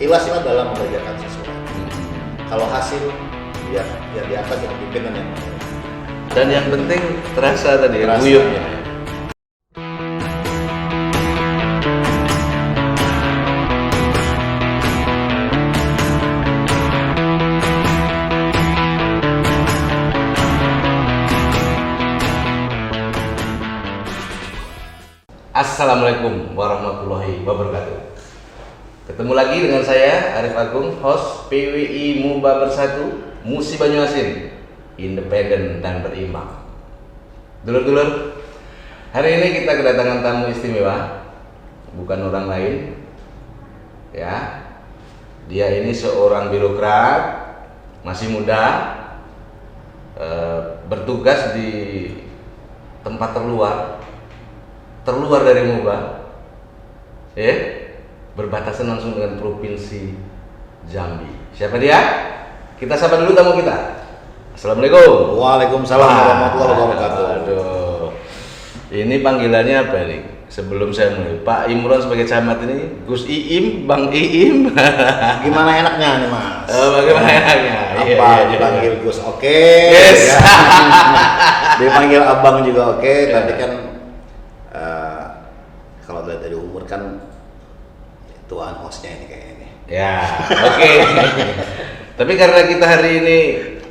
ikhlaslah dalam mengerjakan sesuatu. Kalau hasil biar di atas yang pimpinan yang Dan yang penting terasa tadi ya, Terasa. guyupnya. Assalamualaikum warahmatullahi wabarakatuh. Ketemu lagi dengan saya Arif Agung, host PWI Muba Bersatu Musi Banyuasin, independen dan berimbang. Dulur-dulur, hari ini kita kedatangan tamu istimewa, bukan orang lain, ya. Dia ini seorang birokrat, masih muda, bertugas di tempat terluar dari Muba, ya, berbatasan langsung dengan provinsi Jambi. Siapa dia? Kita sapa dulu tamu kita. Assalamualaikum. Waalaikumsalam warahmatullahi wabarakatuh. Aduh, ini panggilannya apa nih? Sebelum saya mulai, Pak Imron sebagai camat ini, Gus Iim, Bang Iim. Gimana enaknya nih Mas? Bagaimana enaknya? Apa dipanggil Gus oke? Yes. Ya. Dipanggil Abang juga oke, tapi kan kalau dilihat dari umur kan tuan hostnya ini kayak ini. Ya, oke. Tapi karena kita hari ini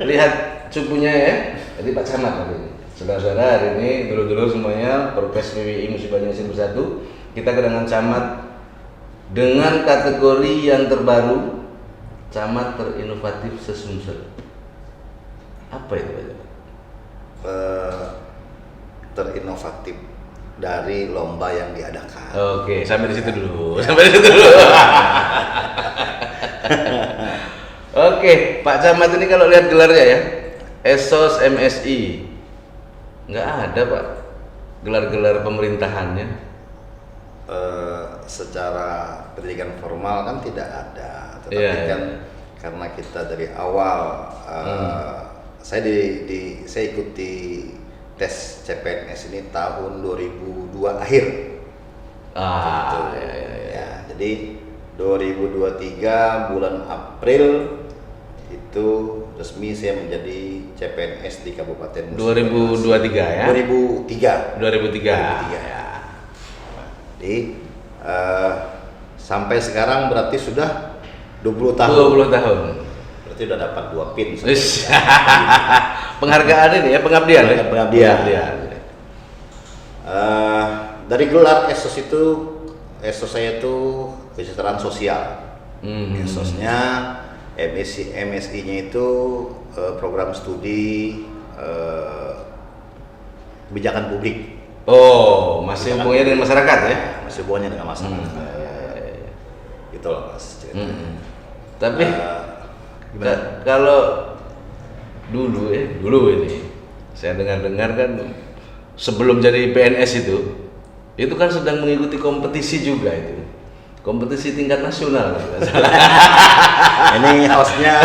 lihat cupunya ya, jadi Pak Camat hari ini. Saudara-saudara, hari ini dulu-dulu semuanya Perpes PWI Musi Banyuasin Bersatu, kita kedatangan camat dengan kategori yang terbaru, camat terinovatif sesumsel. Apa itu Pak? Terinovatif dari lomba yang diadakan. Oke, sampai di situ dulu. Oke, Pak Camat ini kalau lihat gelarnya ya, Esos MSI, nggak ada Pak gelar-gelar pemerintahannya. Secara pendidikan formal kan tidak ada, tetapi Iya, kan karena kita dari awal saya saya ikuti tes CPNS ini tahun 2002 akhir. Gitu. Ya, jadi 2023 bulan April itu resmi saya menjadi CPNS di Kabupaten Musi 2023 ya? 2003. 2003. Ya. Jadi sampai sekarang berarti sudah 20 tahun. 20 tahun. Berarti udah dapat 2 pin. Penghargaan ini ya, pengabdian ya? Pengabdian. Dari gelar Esos itu, Esos saya itu kesejahteraan sosial. Esosnya MSI-nya itu program studi kebijakan publik. Oh, masih hubungannya dengan masyarakat ya? Masih hubungannya dengan masyarakat. Gitu loh Mas ceritanya. Tapi kalau dulu ini saya dengar kan sebelum jadi PNS itu kan sedang mengikuti kompetisi juga itu, kompetisi tingkat nasional. Ini hostnya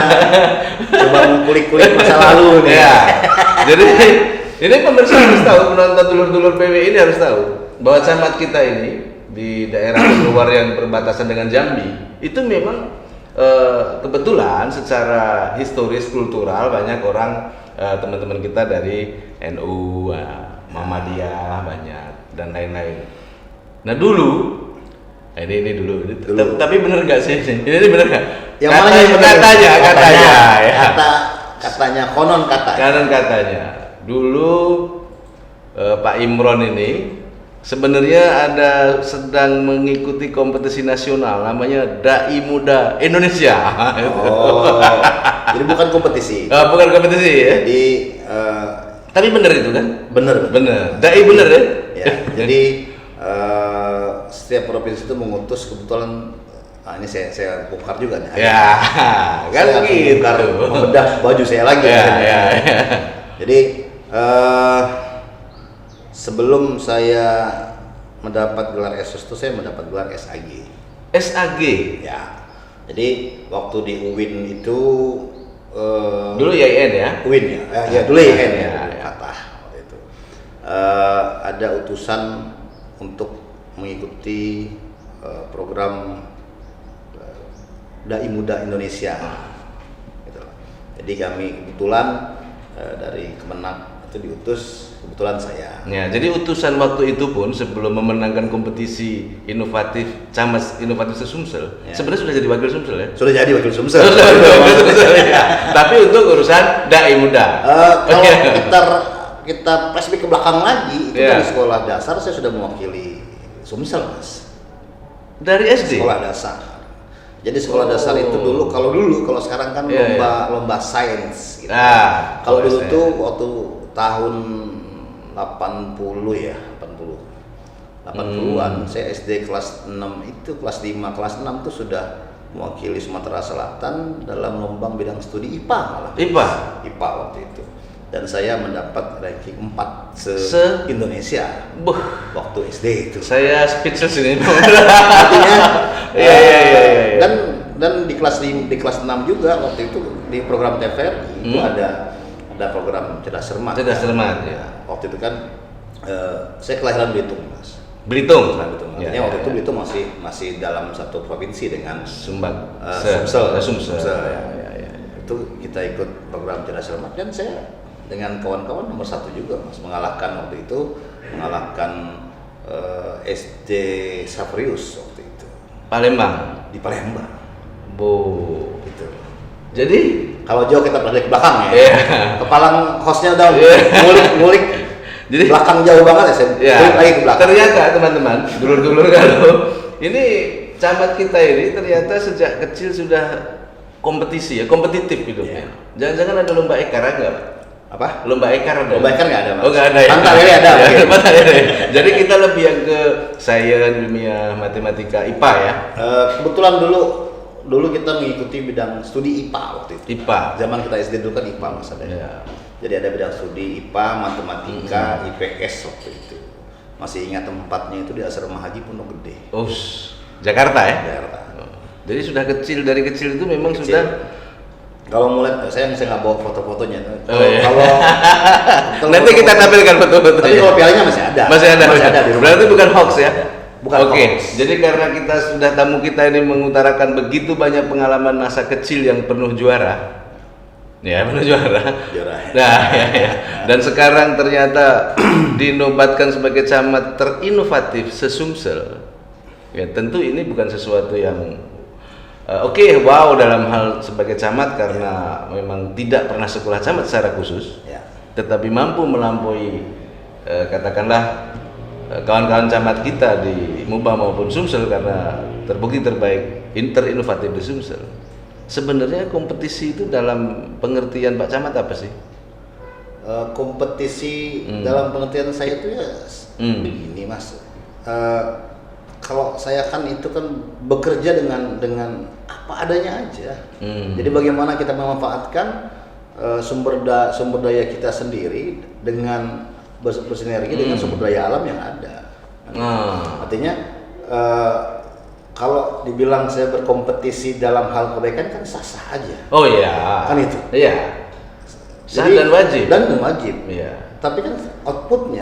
coba ngulik-ngulik masa lalu nih. Ya. Jadi ini pemirsa harus tahu, penonton dulur-dulur PW ini harus tahu bahwa camat kita ini di daerah luar yang berbatasan dengan Jambi itu memang kebetulan secara historis kultural banyak orang teman-teman kita dari NU, Muhammadiyah banyak dan lain-lain. Nah dulu, ini dulu. Tapi bener nggak sih ini? Ini bener nggak? Yang mana yang bener? Katanya, ya. Katanya konon Katanya. Dulu Pak Imron ini sebenarnya sedang mengikuti kompetisi nasional namanya Dai Muda Indonesia. Oh, jadi bukan kompetisi. Bukan kompetisi ya. Jadi tapi bener itu kan? Bener. Dai bener ya? Ya, jadi setiap provinsi itu mengutus, kebetulan ini saya bongkar juga nih. Ya, kan begitu. Membedah baju saya lagi. Ya. Jadi sebelum saya mendapat gelar Esos itu saya mendapat gelar SAG. SAG? Ya. Jadi waktu di UIN itu dulu IAIN ya? UIN ya. Dulu IAIN ya. Kata waktu itu. Ada utusan untuk mengikuti program Dai Muda Indonesia. Gitu. Jadi kami kebetulan dari Kemenak itu diutus, kebetulan saya. Ya, jadi utusan waktu itu pun sebelum memenangkan kompetisi inovatif Camat Inovatif Sumsel, Ya. sebenarnya sudah jadi wakil Sumsel ya. Sudah jadi wakil Sumsel. Tapi untuk urusan Dai Muda. Kalau kita flashback ke belakang lagi, itu Ya. dari sekolah dasar saya sudah mewakili Sumsel, Mas. Dari SD. Sekolah dasar. Jadi sekolah dasar itu dulu, kalau sekarang kan Iya, lomba sains gitu. Ah, Kalau dulu saya. tuh waktu tahun 80 ya, 80-an saya SD kelas 6 itu kelas 5, kelas 6 tuh sudah mewakili Sumatera Selatan dalam lomba bidang studi IPA malah. IPA waktu itu. Dan saya mendapat ranking 4 se-Indonesia Buh, waktu SD itu. saya speechless ini. Artinya Iya. dan di kelas 6 juga waktu itu di program TVRI itu ada program cerdas cermat. Cerdas cermat, ya. Waktu itu kan saya kelahiran Belitung, Mas. Belitung. Artinya waktu itu Belitung masih dalam satu provinsi dengan Sumbang. Sumsel. Ya. Itu kita ikut program cerdas cermat dan saya dengan kawan-kawan nomor 1 juga, Mas, mengalahkan SD Saverius waktu itu Palembang. di Palembang. Bu. Gitu. Jadi Kalau jauh kita balik ke belakang ya. Iya. Kepala hostnya udah Iya. ngulik Jadi belakang jauh banget ya, saya balik lagi ke belakang. ternyata teman-teman, dulur-dulur kalau ini camat kita ini ternyata sejak kecil sudah kompetisi ya, kompetitif hidupnya. Jangan-jangan ada lomba ekar enggak, Pak? Apa? Lomba ekar ada? Lomba ekar nggak ada, Mas. Oh nggak ada ya? Pantai Lele ada, Ya, mungkin. Pantai Lele. Jadi kita lebih yang ke sains, ilmiah, matematika, IPA ya? Kebetulan dulu kita mengikuti bidang studi IPA waktu itu. IPA. Zaman kita SD dulu kan IPA, Mas, ada. Ya. Jadi ada bidang studi IPA, matematika, IPS waktu itu. Masih ingat tempatnya itu di Asrama Haji Pondok Gede, Jakarta ya? Jakarta. Jadi sudah kecil, dari kecil itu memang Kecil. sudah. Kalau mulai saya nggak bawa foto-fotonya. Oh, iya. Kalau Nanti kita tampilkan foto-foto. Tapi kalau pialanya masih ada. Masih ada di rumah. Berarti bukan hoax ya? Bukan Oke. hoax. Jadi karena kita sudah tamu kita ini mengutarakan begitu banyak pengalaman masa kecil yang penuh juara. Ya, penuh juara. Juara. Nah, ya. Dan sekarang ternyata dinobatkan sebagai camat terinovatif se-Sumsel. Ya, tentu ini bukan sesuatu yang wow dalam hal sebagai camat karena memang tidak pernah sekolah camat secara khusus, Ya. tetapi mampu melampaui katakanlah kawan-kawan camat kita di Muba maupun Sumsel karena terbukti terbaik terinovatif di Sumsel. Sebenarnya kompetisi itu dalam pengertian Pak Camat apa sih? Kompetisi dalam pengertian saya itu ya begini, Mas. Kalau saya kan itu kan bekerja dengan apa adanya aja. Jadi bagaimana kita memanfaatkan sumber daya kita sendiri dengan bersinergi dengan sumber daya alam yang ada. Artinya kalau dibilang saya berkompetisi dalam hal kebaikan kan sah-sah aja. Oh iya. Kan itu. Iya. Sah Jadi, dan wajib. Dan wajib. Iya. Tapi kan output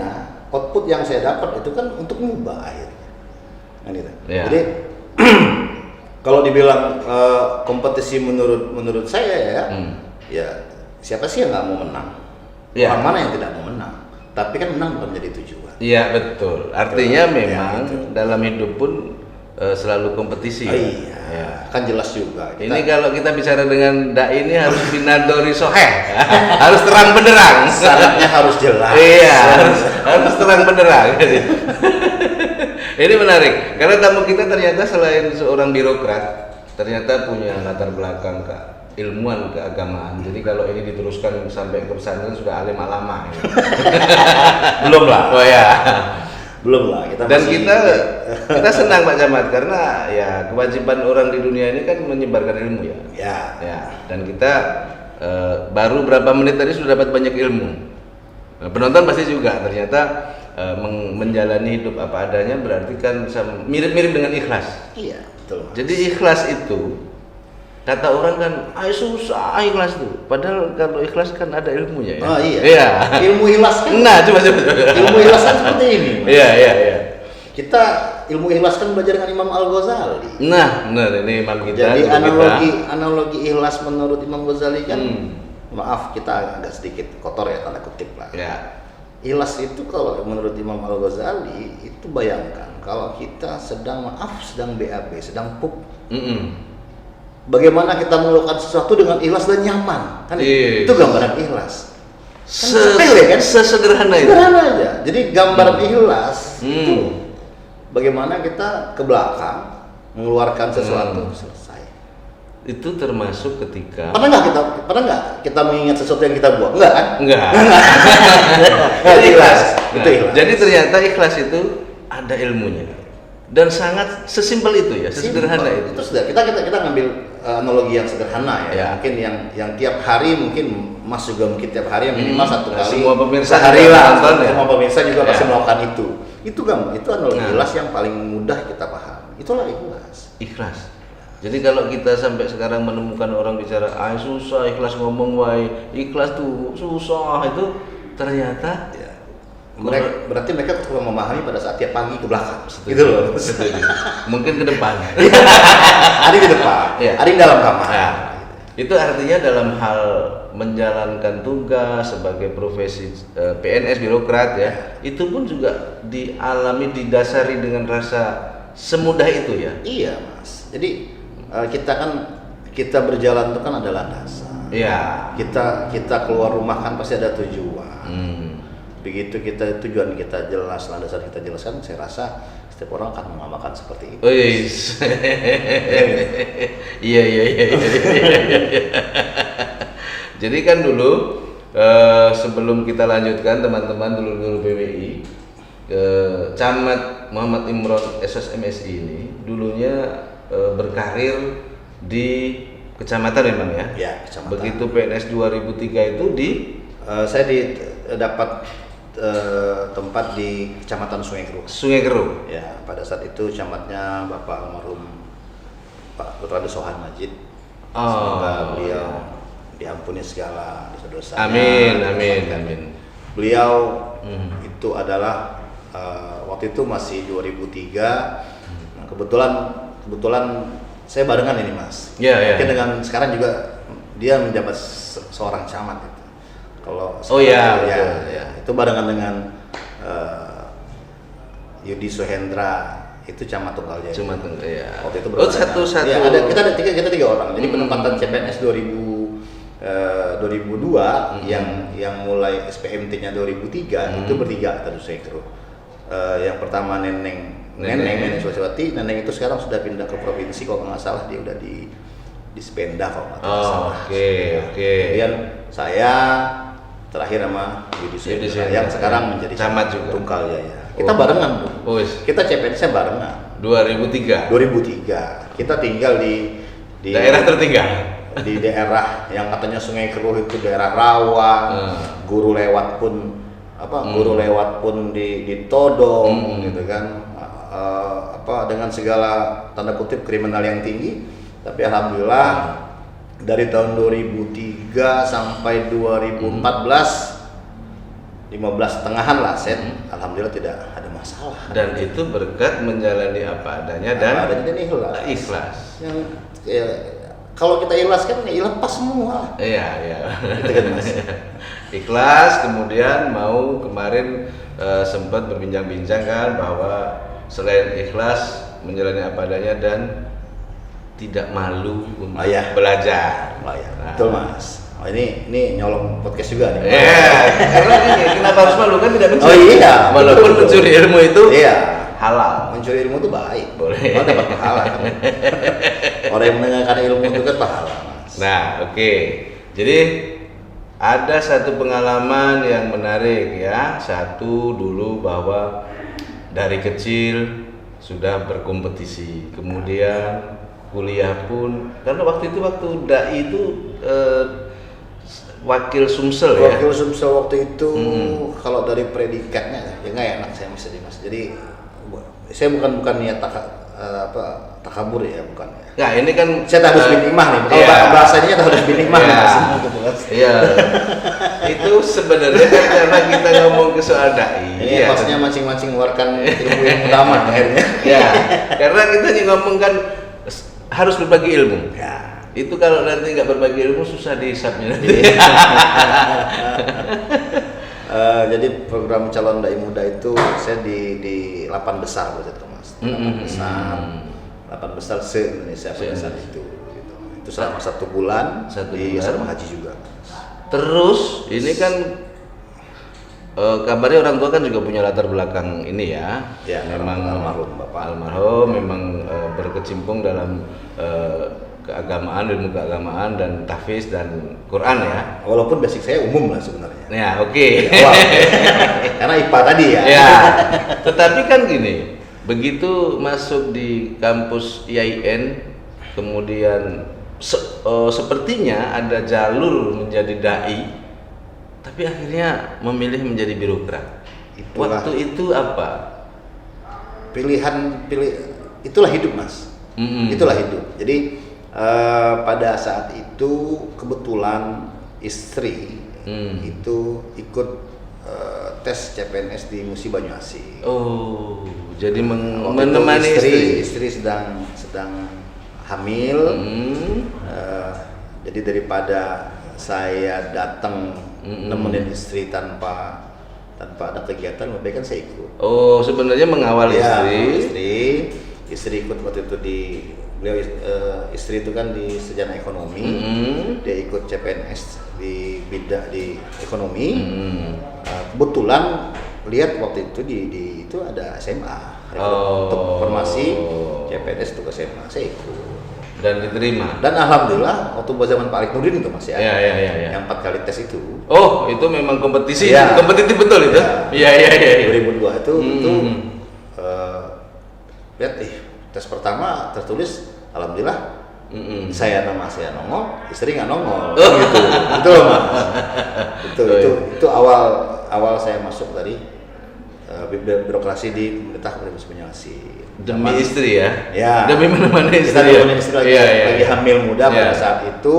yang saya dapat itu kan untuk mengubah akhirnya. Kan itu. Iya. Jadi kalau dibilang kompetisi menurut saya ya siapa sih yang nggak mau menang? Iya. Orang mana yang tidak mau menang? Tapi kan menang bukan menjadi tujuan. Iya betul. Artinya Betul. memang Ya, gitu. dalam hidup pun selalu kompetisi. Iya. Ya. Kan jelas juga. Ini kalau kita bicara dengan dai ini harus binadori soheh, harus terang benderang. syaratnya harus jelas. Iya, harus terang benderang. Ini menarik karena tamu kita ternyata selain seorang birokrat, ternyata punya latar belakang ilmuwan keagamaan. Jadi kalau ini diteruskan sampai ke pesantren sudah alim alama. Belum lah. Oh ya. Belum lah. Kita Dan masih- kita senang Pak Camat karena ya kewajiban orang di dunia ini kan menyebarkan ilmu ya. Ya. Ya, dan kita baru berapa menit tadi sudah dapat banyak ilmu. Nah, penonton pasti juga ternyata menjalani hidup apa adanya berarti kan bisa mirip-mirip dengan ikhlas. Iya, betul. Mas. Jadi ikhlas itu kata orang kan, susah ikhlas tuh. Padahal kalau ikhlas kan ada ilmunya ya. Oh iya. Iya. Ilmu ikhlas kan. Nah, coba. Ilmu ikhlas kan seperti ini. Mas. Iya. Kita ilmu ikhlas kan belajar dengan Imam Al-Ghazali. Nah, benar ini imam kita. Jadi kita. analogi ikhlas menurut Imam Ghazali kan, maaf kita agak sedikit kotor ya tanda kutip lah. Ya. Ikhlas itu kalau menurut Imam Al-Ghazali itu bayangkan kalau kita sedang BAB, sedang pup. Bagaimana kita melakukan sesuatu dengan ikhlas dan nyaman, kan itu gambaran ikhlas. Sepele kan? Sesederhana itu. Sederhana aja. Jadi gambaran ikhlas itu bagaimana kita ke belakang mengeluarkan sesuatu selesai. Itu termasuk ketika Pernah nggak kita mengingat sesuatu yang kita buang? Enggak kan? Enggak. Itu ikhlas. Nah, Itu ikhlas. jadi ternyata ikhlas itu ada ilmunya dan sangat sesimpel itu ya, sesederhana itu. Itu sudah kita ngambil analogi yang sederhana ya. Ya. Mungkin yang tiap hari mungkin Mas juga mungkin tiap hari yang minimal satu Nah, kali. semua pemirsa sehari juga lah. nonton ya. Semua pemirsa juga Ya. pasti melakukan itu. Itu analogi Nah. ikhlas yang paling mudah kita paham. Itulah ikhlas. Ikhlas. Jadi kalau kita sampai sekarang menemukan orang bicara, susah ikhlas ngomong wae, ikhlas tuh susah itu ternyata Ya. Berarti mereka kurang memahami pada saat tiap pagi ke belakang. Gitu loh. mungkin ke depan. Ada di depan, Ya. ada di dalam kamar. Nah, itu artinya dalam hal menjalankan tugas sebagai profesi PNS birokrat ya, itu pun juga didasari dengan rasa semudah itu ya. Iya Mas. Jadi kita berjalan itu kan ada landasan. Iya. Kita keluar rumah kan pasti ada tujuan. Begitu tujuan kita jelas, landasan kita jelas kan, saya rasa setiap orang akan mengamalkan seperti itu. Iya. Jadi kan dulu sebelum kita lanjutkan teman-teman dulur-dulur PWI, Camat Muhammad Imron SSMSI ini dulunya berkarir di kecamatan memang ya. Ya, kecamatan. Begitu PNS 2003 itu saya dapat tempat di Kecamatan Sungai Keruh. Sungai Keruh. Ya, pada saat itu camatnya Bapak almarhum Pak Putrade Sohan Majid. Semoga beliau diampuni segala dosa-dosanya. Amin. Beliau itu adalah waktu itu masih 2003. Nah, kebetulan saya barengan ini Mas. Iya. Mungkin dengan sekarang juga dia menjabat seorang camat itu. Kalau Oh iya, ya, itu barengan dengan Yudi Suhendra, itu camat Tunggal Jaya. Ya. Waktu itu satu. Ya, kita ada tiga orang. Jadi penempatan CPNS 2002 yang mulai SPMT-nya 2003 itu bertiga tadi saya kira. Yang pertama Neneng Suwati. Neneng itu sekarang sudah pindah ke provinsi kalau nggak salah, dia udah di Spenda kalau nggak salah. Oke. Kemudian saya terakhir sama Yudi Suhendra yang sekarang menjadi camat juga. Tunggal Jaya. Kita barengan tuh. Kita CPNS-nya barengan. 2003. Kita tinggal di Daerah tertinggal. Di daerah yang katanya Sungai Keruh itu daerah rawan. Guru lewat pun ditodong gitu kan. Dengan segala tanda kutip kriminal yang tinggi. Tapi alhamdulillah dari tahun 2003 sampai 2014 15 setengahan lah alhamdulillah tidak ada masalah. Dan itu berkat menjalani apa adanya dan ikhlas. Kalau kita ikhlas kan ya lepas semua. Iya. Gitu kan Mas. Ikhlas, kemudian kemarin sempat berbincang-bincang kan bahwa selain ikhlas menjalani apa adanya dan tidak malu untuk belajar. Betul Mas. Ini nyolong podcast juga nih. Karena kenapa harus malu kan tidak mencuri. Oh iya. Walaupun mencuri ilmu itu halal. Mencuri ilmu itu baik. Boleh. Dapat pahala. Kan? Orang yang mendengarkan ilmu itu kan pahala Mas. Nah, oke. Jadi ada satu pengalaman yang menarik ya. Satu dulu bahwa dari kecil sudah berkompetisi, kemudian kuliah pun karena waktu dai itu wakil Sumsel ya. Wakil Sumsel waktu itu kalau dari predikatnya ya nggak enak saya Mas. Jadi saya bukan niat takabur ya, bukan ya. Nah, ini kan saya tahdus bin nikmah nih. Kalau bahasanya tahdus bin nikmah Mas. Iya. itu sebenarnya kan karena kita ngomong ke soal dai. Ini maksudnya mancing-mancing mengeluarkan ilmu utama akhirnya. Ya, karena kita ngomong kan harus berbagi ilmu. Ya. Itu kalau nanti nggak berbagi ilmu susah dihisapnya nanti. Jadi program calon dai muda itu saya di 8 besar Mas. 8 besar se-Indonesia pada saat itu. Gitu. Itu selama 1 bulan di asrama haji juga. Terus ini kan kabarnya orang tua kan juga punya latar belakang ini ya. Ya, memang almarhum Bapak. Almarhum memang berkecimpung dalam keagamaan, ilmu keagamaan dan tahfiz dan Quran ya. Walaupun basic saya umum lah sebenarnya. Ya, oke. Karena IPA tadi ya. Ya. Tetapi kan gini, begitu masuk di kampus IAIN, kemudian sepertinya ada jalur menjadi dai, tapi akhirnya memilih menjadi birokrat. Waktu itu apa? Itulah hidup Mas. Itulah hidup. Jadi pada saat itu kebetulan istri itu ikut tes CPNS di Musi Banyuasin. Oh, jadi menemani istri sedang hamil. Jadi daripada saya datang nemenin istri tanpa ada kegiatan, lebih baik kan saya ikut. Oh, sebenarnya mengawal istri ikut waktu itu beliau istri itu kan di Sarjana Ekonomi, dia ikut CPNS di bidang di ekonomi. Kebetulan lihat waktu itu itu ada SMA untuk formasi CPNS untuk SMA, saya ikut dan diterima. Dan alhamdulillah waktu zaman Pak Alik Nurdin itu Mas ya. Yang 4 kali tes itu. Oh, itu memang kompetisi, ya. Kompetitif betul itu. Iya. 2002 itu lihat tes pertama tertulis alhamdulillah nama saya nongol, istri nggak nongol. Gitu. Itu loh Mas. Itu awal saya masuk tadi birokrasi di pemerintah Kabupaten Banyuasin. Demi istri ya? Ya. Demi mana istri. Kita nemenin istri lagi hamil muda pada saat itu.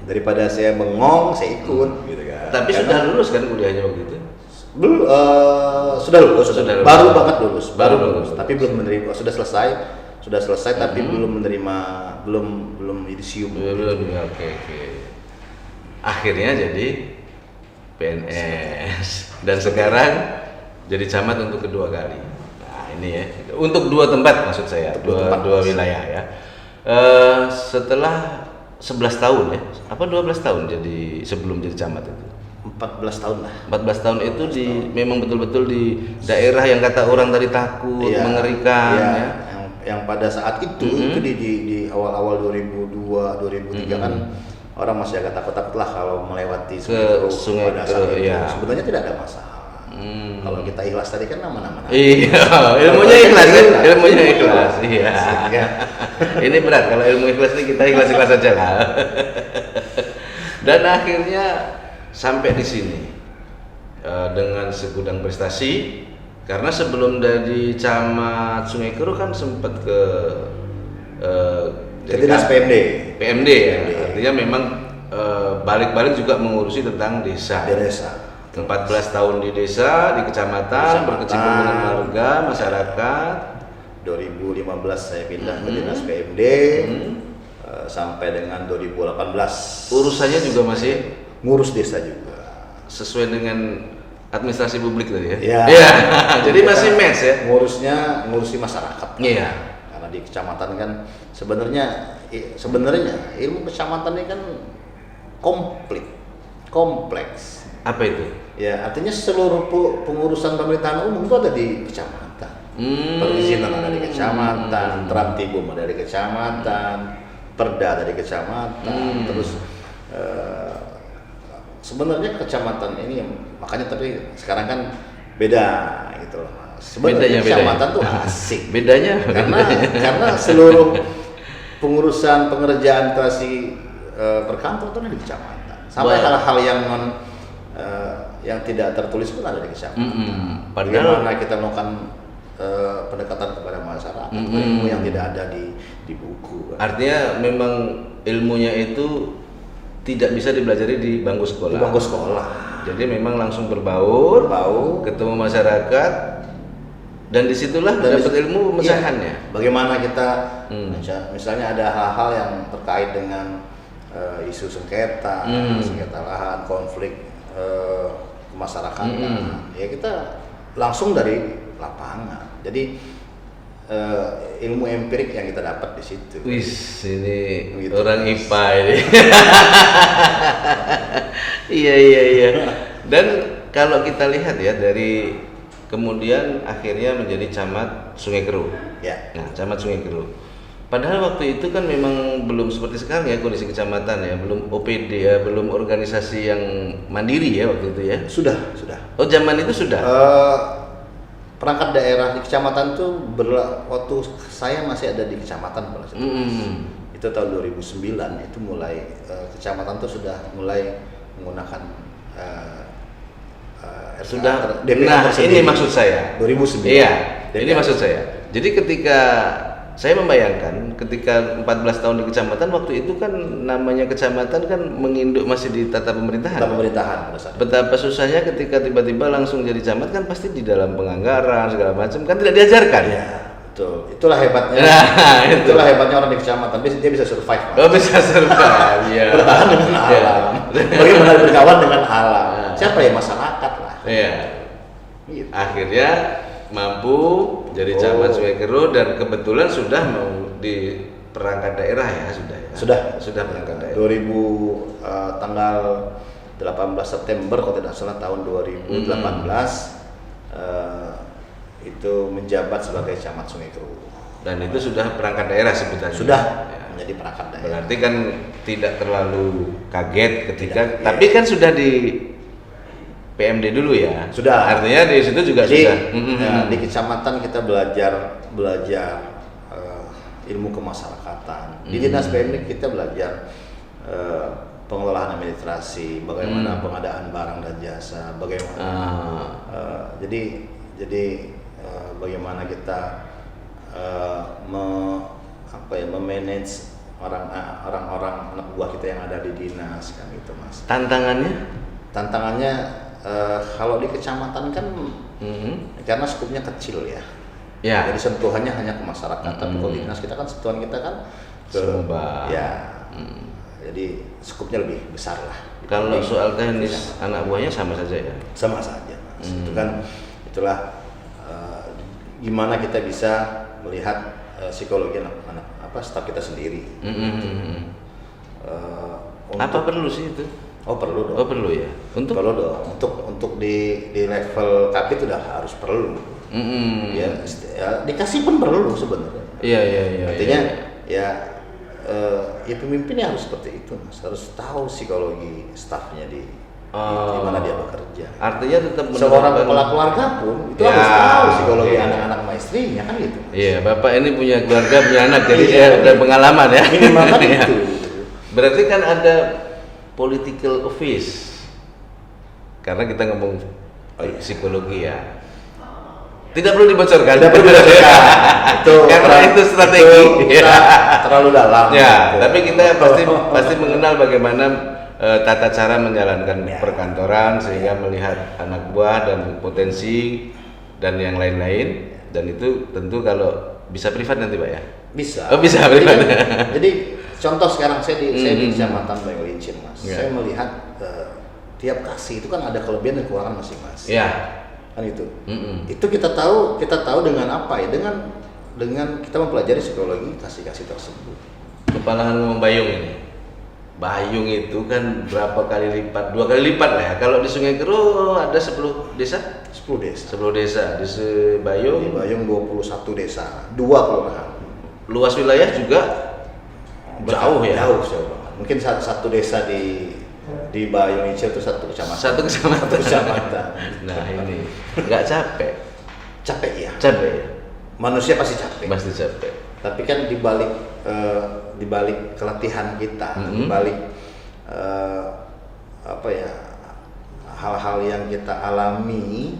Daripada saya bengong, saya ikut gitu kan. Tapi sudah lulus kan kuliahnya waktu itu? Belum, sudah lulus. Baru banget lulus. Tapi belum menerima, sudah selesai tapi belum menerima, belum yudisium. Oke. Akhirnya jadi PNS dan sekarang jadi camat untuk kedua kali. Nah ini ya, untuk 2 tempat maksud saya, dua wilayah ya. Setelah 11 tahun ya, apa 12 tahun jadi sebelum jadi camat itu? 14 tahun lah. 14 tahun itu memang betul-betul di daerah yang kata orang tadi takut, mengerikan ya. Yang pada saat itu itu di awal-awal 2002 2003 kan orang masih agak takut-takut lah kalau melewati sungai pada saat itu. Sebenarnya tidak ada masalah. Kalau kita ikhlas tadi kan nama-nama. Iya, ilmunya ikhlas. Iya. Ini berat kalau ilmu ikhlas ini kita ikhlas aja lah. Dan akhirnya sampai di sini dengan segudang prestasi. Karena sebelum dari camat Sungai Kero kan sempat ke dinas PMD ya. Artinya memang balik-balik juga mengurusi tentang desa. 14 tahun di desa, di kecamatan, berkecimpung dengan warga, masyarakat. 2015 saya pindah ke dinas PMD sampai dengan 2018. Urusannya juga masih ngurus desa juga. Sesuai dengan administrasi publik tadi ya. Iya. Jadi masih match ya. Ngurusi masyarakat. Iya. Karena di kecamatan kan sebenarnya ilmu kecamatan ini kan kompleks. Apa itu? Ya, artinya seluruh pengurusan pemerintahan umum itu ada di kecamatan. Perizinan ada di kecamatan, Trantibum ada di kecamatan, Perda ada di kecamatan, terus sebenarnya kecamatan ini makanya tapi sekarang kan beda gitu loh. Sebenarnya kecamatan tuh asik. Bedanya karena seluruh pengurusan pengerjaan administrasi perkantoran itu ada di kecamatan. Sampai hal-hal yang tidak tertulis pun ada di kecamatan. Bagaimana kita melakukan pendekatan kepada masyarakat, ilmu yang tidak ada di buku. Artinya memang ilmunya itu tidak bisa dipelajari di bangku Di sekolah. bangku sekolah. Jadi memang langsung berbaur, ketemu masyarakat, dan disitulah dapat ilmu pemecahannya. Iya. Bagaimana kita, misalnya ada hal-hal yang terkait dengan isu sengketa, sengketa lahan, konflik kemasyarakatan, ya kita langsung dari lapangan. Jadi ilmu empirik yang kita dapat di situ. Wis, ini Gitu. orang IPA ini. Iya. Dan kalau kita lihat ya, dari kemudian akhirnya menjadi camat Sungai Keru. Ya. Nah, camat Sungai Keru. Padahal waktu itu kan memang belum seperti sekarang ya kondisi kecamatan ya, belum OPD ya, belum organisasi yang mandiri ya waktu itu ya. Sudah. Oh, zaman itu sudah. Perangkat daerah di kecamatan tuh waktu saya masih ada di kecamatan pada saat itu tahun 2009 itu mulai kecamatan tuh sudah mulai menggunakan sudah. DPR Nah, tersendiri. ini maksud saya. 2009. Iya, DPR. ini maksud saya. Jadi ketika saya membayangkan ketika 14 tahun di kecamatan, waktu itu kan namanya kecamatan kan menginduk masih di tata pemerintahan. Tata pemerintahan pada saat itu. Betapa susahnya ketika tiba-tiba langsung jadi camat kan pasti di dalam penganggaran segala macam kan tidak diajarkan. Ya, betul. Itulah hebatnya. Nah, itu. Itulah hebatnya orang di kecamatan. Dia bisa survive. Mas. Oh, bisa survive. Iya. Bertahan dengan alam. Bagaimana berkawan dengan alam? Siapa ya, masyarakat lah. Iya. Gitu. Akhirnya mampu jadi camat Sungai Keru dan kebetulan sudah mau di perangkat daerah ya, sudah ya. Sudah perangkat daerah. 2000 tanggal 18 September kalau tidak salah tahun 2018 itu menjabat sebagai camat Sungai Keru. Dan itu sudah perangkat daerah sebutannya. Sudah Ya. menjadi perangkat daerah. Berarti kan tidak terlalu kaget ketika Tidak, tapi kan sudah di PMD dulu ya. Sudah. Artinya di situ juga Jadi, sudah. ya, di kecamatan kita belajar ilmu kemasyarakatan. Di dinas PMD kita belajar pengelolaan administrasi, bagaimana pengadaan barang dan jasa, bagaimana jadi bagaimana kita memanage orang-orang anak buah kita yang ada di dinas kan gitu, Mas. Tantangannya kalau di kecamatan kan karena skupnya kecil ya. Ya. Jadi sentuhannya hanya ke masyarakat. Tapi kalau di dinas kita kan sentuhan kita kan ke Semua. ya. Jadi skupnya lebih besar lah. Kalau Jadi, soal teknis anak buahnya sama saja ya. sama saja, Mas. Itu kan itulah gimana kita bisa melihat psikologi anak staf kita sendiri. Apa perlu sih itu? Oh perlu dong. Oh perlu ya. Perlu dong. Untuk di level kapit udah harus perlu. Ya, dikasih pun perlu sebenarnya. Iya. Artinya ya pemimpinnya harus seperti itu, Mas. Harus tahu psikologi stafnya di mana dia bekerja. Artinya tetap Seorang kepala keluarga pun itu harus tahu psikologi anak-anak sama istrinya kan gitu. Iya, Bapak ini punya keluarga, punya anak, jadi saya udah pengalaman ya. Minimal kan Iya. itu. Berarti kan ada political office. Karena kita ngomong psikologi ya. Tidak perlu dibocorkan. Tidak perlu dibocorkan. Itu karena itu strategi. Terlalu dalam. Ya, tapi kita pasti mengenal bagaimana tata cara menjalankan perkantoran sehingga melihat anak buah dan potensi dan yang lain-lain, dan itu tentu kalau bisa privat nanti Pak ya. Bisa. Oh, bisa privat. Jadi contoh sekarang saya di Kecamatan Banyulincir, Mas. Ya. Saya melihat tiap kasih itu kan ada kelebihan dan kekurangan masing-masing. Ya. Kan itu. Itu kita tahu dengan apa ya? Dengan kita mempelajari psikologi kasih-kasih tersebut. Kepala ngomong Bayung ini. Bayung itu kan berapa kali lipat? 2 kali lipat lah ya. Kalau di Sungai Keru ada 10 desa? 10 desa. 10 desa. Di Di Bayung Bayung 21 desa, 2 kelurahan. luas wilayah juga jauh ya. Jauh banget. Mungkin satu desa di Bayung itu satu kecamatan. Satu kecamatan. Nah, ini nggak capek. Capek ya. Capek ya. Manusia pasti capek. Pasti capek. Tapi kan di balik keletihan kita, di balik hal-hal yang kita alami,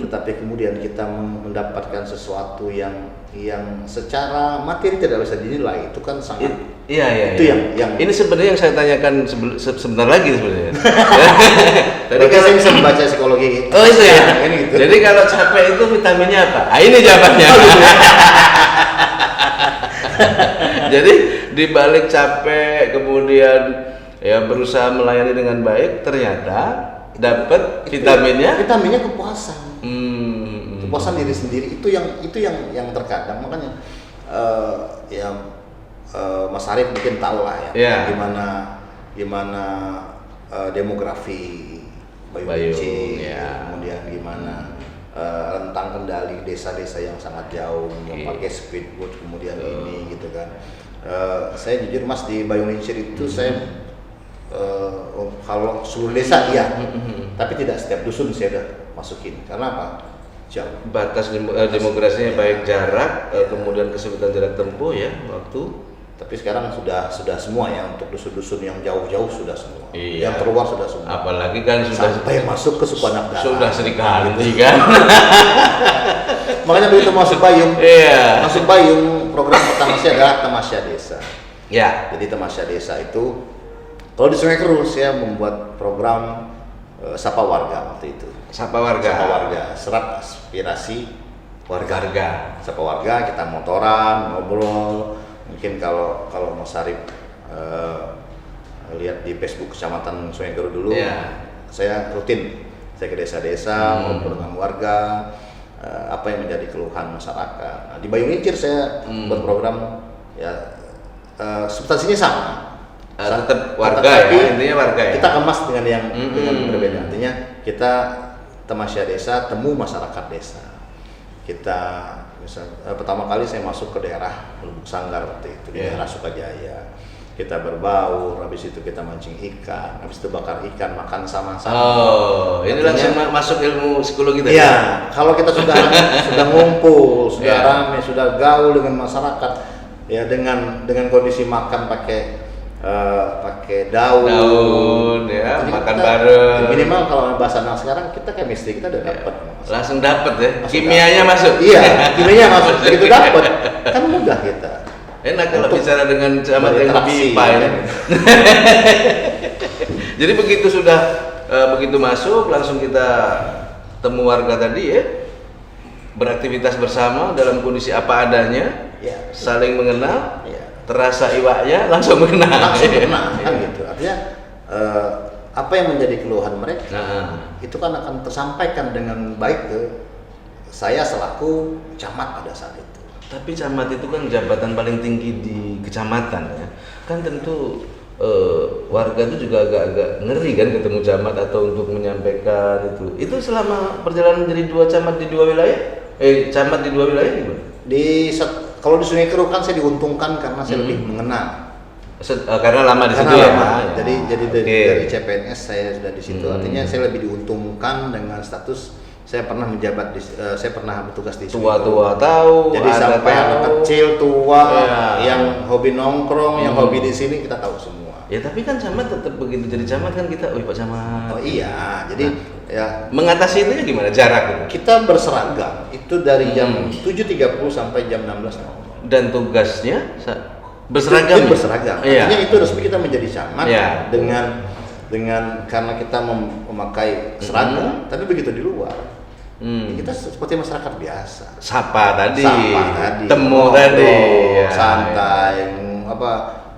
tetapi kemudian kita mendapatkan sesuatu yang secara materi tidak bisa dinilai, itu kan sangat iya. Itu yang ini sebenarnya yang saya tanyakan sebentar lagi sebenarnya. Tadi kan saya bisa membaca psikologi. Oh itu ya. Ini gitu. Jadi kalau capek itu vitaminnya apa? Ini jawabannya. Jadi di balik capek kemudian ya berusaha melayani dengan baik, ternyata dapat vitaminnya kepuasan. Kepuasan diri sendiri itu yang terkadang makanya Mas Arief mungkin tahu lah ya gimana demografi Bayung, kemudian gimana rentang kendali desa-desa yang sangat jauh memakai speedboat kemudian ini gitu kan. Saya jujur Mas di Bayung itu saya kalau seluruh desa tapi tidak setiap dusun saya udah masukin. Karena apa? Jauh. Batas demografinya baik jarak, kemudian kesulitan jarak tempuh ya waktu. Tapi sekarang sudah semua ya, untuk dusun-dusun yang jauh-jauh sudah semua. Iya. Yang terluar sudah semua. Apalagi kan sudah sampai masuk ke suku anak dalam. Sudah sering ganti kan. Makanya begitu masuk Bayung. Iya. Masuk Bayung, program pertama saya adalah Tamasya Desa. Ya. Jadi Tamasya Desa itu kalau di Sungai Keru saya membuat program Sapa Warga waktu itu. Sapa Warga. Serap aspirasi warga. Sapa Warga, kita motoran, ngobrol. Mungkin kalau Mas Arief lihat di Facebook Kecamatan Sungai Keru dulu, saya rutin saya ke desa-desa ngobrol dengan warga, apa yang menjadi keluhan masyarakat. Nah, di Bayung Incir saya buat program substansinya sama. Tetap warga ya, intinya warga ya. Kita kemas dengan yang dengan berbeda. Artinya kita Tamasya Desa, temu masyarakat desa. Kita pertama kali saya masuk ke daerah Lubuk Sanggar waktu itu, di daerah Sukajaya. Kita berbaur, habis itu kita mancing ikan, habis itu bakar ikan, makan sama-sama. Oh, ini langsung masuk ilmu psikologi tadi. Iya, kalau kita sudah ngumpul, sudah ramai, sudah gaul dengan masyarakat, ya dengan kondisi makan pakai daun ya, makan bareng. Minimal kalau bahasa anak sekarang kita chemistry kita udah dapat. Langsung dapat ya. Kimianya masuk. Iya, kimianya masuk. Begitu dapat, kan mudah kita. Enak kalau bicara dengan camat yang lebih fine. Jadi begitu masuk langsung kita temu warga tadi ya. Beraktivitas bersama dalam kondisi apa adanya, saling mengenal. Terasa iwaknya langsung mengenal kan gitu. Artinya apa yang menjadi keluhan mereka itu kan akan tersampaikan dengan baik ke saya selaku camat pada saat itu. Tapi camat itu kan jabatan paling tinggi di kecamatan ya. Kan tentu warga itu juga agak-agak ngeri kan ketemu camat atau untuk menyampaikan itu. Itu selama perjalanan menjadi camat di dua wilayah gimana? Kalau di Sungai Keru kan saya diuntungkan karena saya lebih mengenal. Karena lama di situ ya. Jadi dari CPNS saya sudah di situ. Artinya saya lebih diuntungkan dengan status saya pernah bertugas di Sungai Keru. Tua tahu. Jadi sampai anak kecil, tua, yang hobi nongkrong, yang hobi di sini kita tahu semua. Ya tapi kan camat tetap begitu jadi camat kan kita, Pak Camat. Oh iya, jadi mengatasi itu gimana jarak? Kita berseragam itu dari jam 7.30 sampai jam 16.00. Dan tugasnya berseragam. Berseragam. Artinya itu resmi kita menjadi camat dengan karena kita memakai seragam, tapi begitu di luar kita seperti masyarakat biasa. Sapa tadi. Temu tadi. Santai,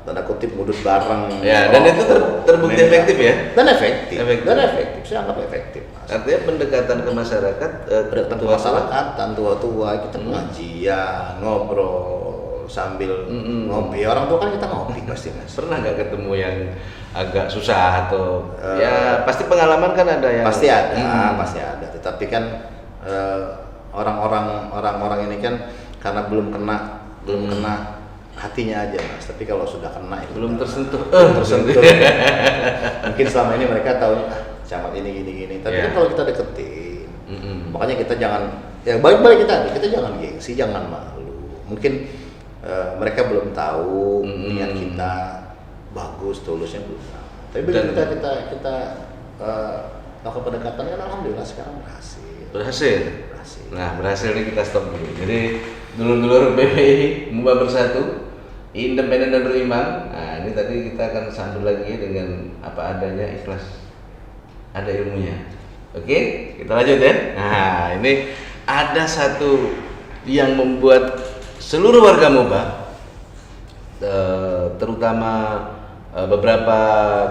tanda kutip ngudut bareng. Ya, dan itu terbukti efektif ya? Dan efektif. Saya anggap efektif. Mas. Artinya pendekatan ke masyarakat, pendekatan tua-tua, kita pengajian, ngobrol sambil ngopi. Orang tua kan kita ngopi pasti, Mas. Pernah nggak ketemu yang agak susah atau pasti pengalaman kan ada yang pasti ada. Tetapi kan orang-orang ini kan karena belum kena hatinya aja, Mas. Tapi kalau sudah kena itu belum tersentuh. Mungkin selama ini mereka tahu camat ini gini. Tapi kan kalau kita deketin, makanya kita jangan balik kita jangan gengsi, jangan malu. Mungkin mereka belum tahu niat kita bagus, tulusnya belum tahu. Tapi begitu kita melakukan pendekatan kan alhamdulillah sekarang berhasil. Berhasil. Berhasil. Nah, berhasil ini kita stop dulu. Jadi dulur-dulur PPI Muba Bersatu, independen dan beriman. Nah, ini tadi kita akan sambut lagi dengan apa adanya, ikhlas. Ada ilmunya. Oke, kita lanjut ya. Nah, ini ada satu yang membuat seluruh warga Muba, terutama beberapa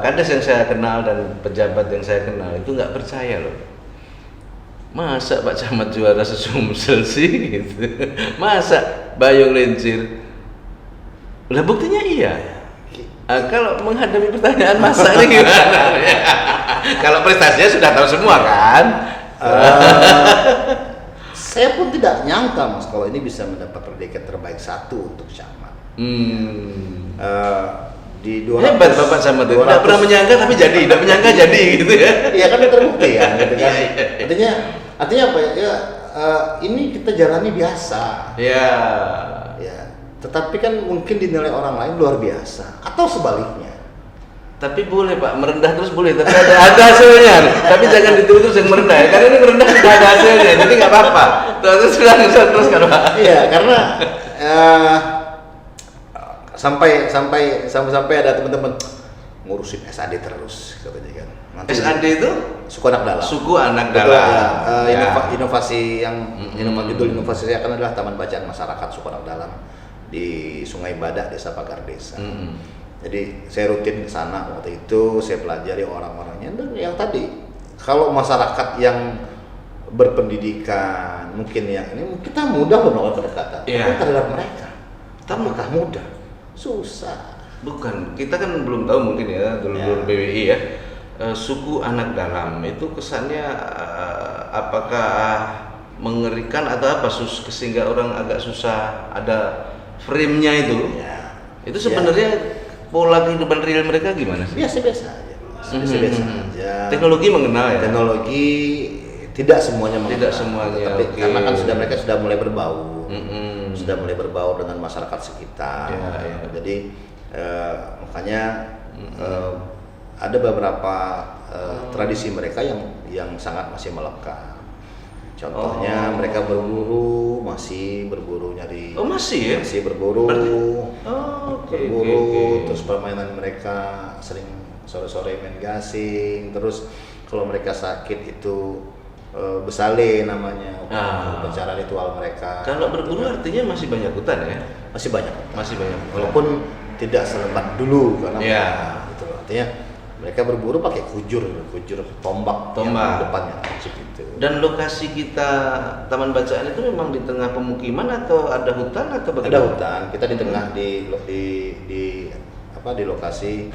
kades yang saya kenal dan pejabat yang saya kenal itu nggak percaya loh. Masa Pak Camat juara se-Sumsel sih gitu. Masa Bayung Lincir? Lah buktinya iya. Kalau menghadapi pertanyaan masa ini gimana? Kalau prestasinya sudah tahu semua kan? Saya pun tidak nyangka Mas kalau ini bisa mendapat predikat terbaik 1 untuk Camat. Di 200, hebat Bapak Camat itu. Tidak pernah menyangka tapi jadi, tidak menyangka jadi gitu ya. Iya kan terbukti ya, gitu kan. Artinya apa ya? Ini kita jalani biasa. Ya. Ya. Tetapi kan mungkin dinilai orang lain luar biasa atau sebaliknya. Tapi boleh Pak, merendah terus boleh, tapi ada hasilnya. Tapi jangan ditiru terus yang merendah ya, karena ini merendah sudah ada hasilnya, jadi nggak apa-apa. Terus kan Pak. Iya, karena sampai ada teman-teman ngurusin SAD terus katanya kan. Nanti SAD itu suku anak dalam. Suku anak dalam. Inovasi yang judul inovasi saya kan adalah Taman Bacaan Masyarakat Suku Anak Dalam di Sungai Badak, Desa Pagar Desa. Jadi saya rutin ke sana waktu itu, saya pelajari orang-orangnya dan yang tadi kalau masyarakat yang berpendidikan mungkin yang ini kita mudah melakukan pendekatan. Tapi terhadap mereka, apakah mudah? Susah. Bukan, kita kan belum tahu mungkin ya dulur BWI ya. Suku anak dalam itu kesannya apakah mengerikan atau apa sehingga orang agak susah ada frame-nya itu. Itu sebenarnya pola kehidupan real mereka gimana sih? Biasa-biasa aja. Biasa-biasa aja. Teknologi mengenal ya? Teknologi tidak semuanya mengenal. Tidak semuanya. Tapi karena kan mereka sudah mulai berbau. Sudah mulai berbau dengan masyarakat sekitar. Jadi makanya ada beberapa tradisi mereka yang sangat masih melekat. Contohnya mereka masih berburu nyari. Masih ya? Masih berburu. Berburu. Terus permainan mereka sering sore-sore main gasing. Terus kalau mereka sakit itu besale namanya, upacara ritual mereka. Kalau berburu artinya masih banyak hutan ya? Masih banyak. Walaupun tidak selebat dulu karena gitu. Artinya mereka berburu pakai kujur tombak yang depannya gitu. Dan lokasi kita Taman Bacaan itu memang di tengah pemukiman atau ada hutan atau bagaimana? Ada hutan. Kita di tengah di lokasi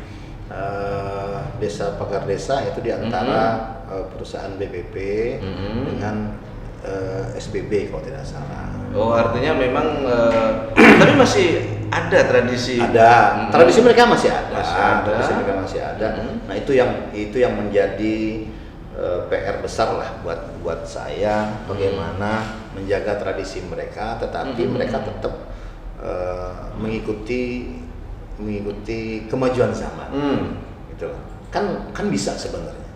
Desa Pagar Desa itu di antara perusahaan BPP dengan SBB kalau tidak salah. Artinya memang tapi masih ada tradisi. Tradisi mereka masih ada. Tradisi mereka masih ada. Nah, itu yang menjadi PR besar lah buat saya bagaimana menjaga tradisi mereka tetapi mereka tetap mengikuti kemajuan zaman. Gitu. Kan bisa sebenarnya.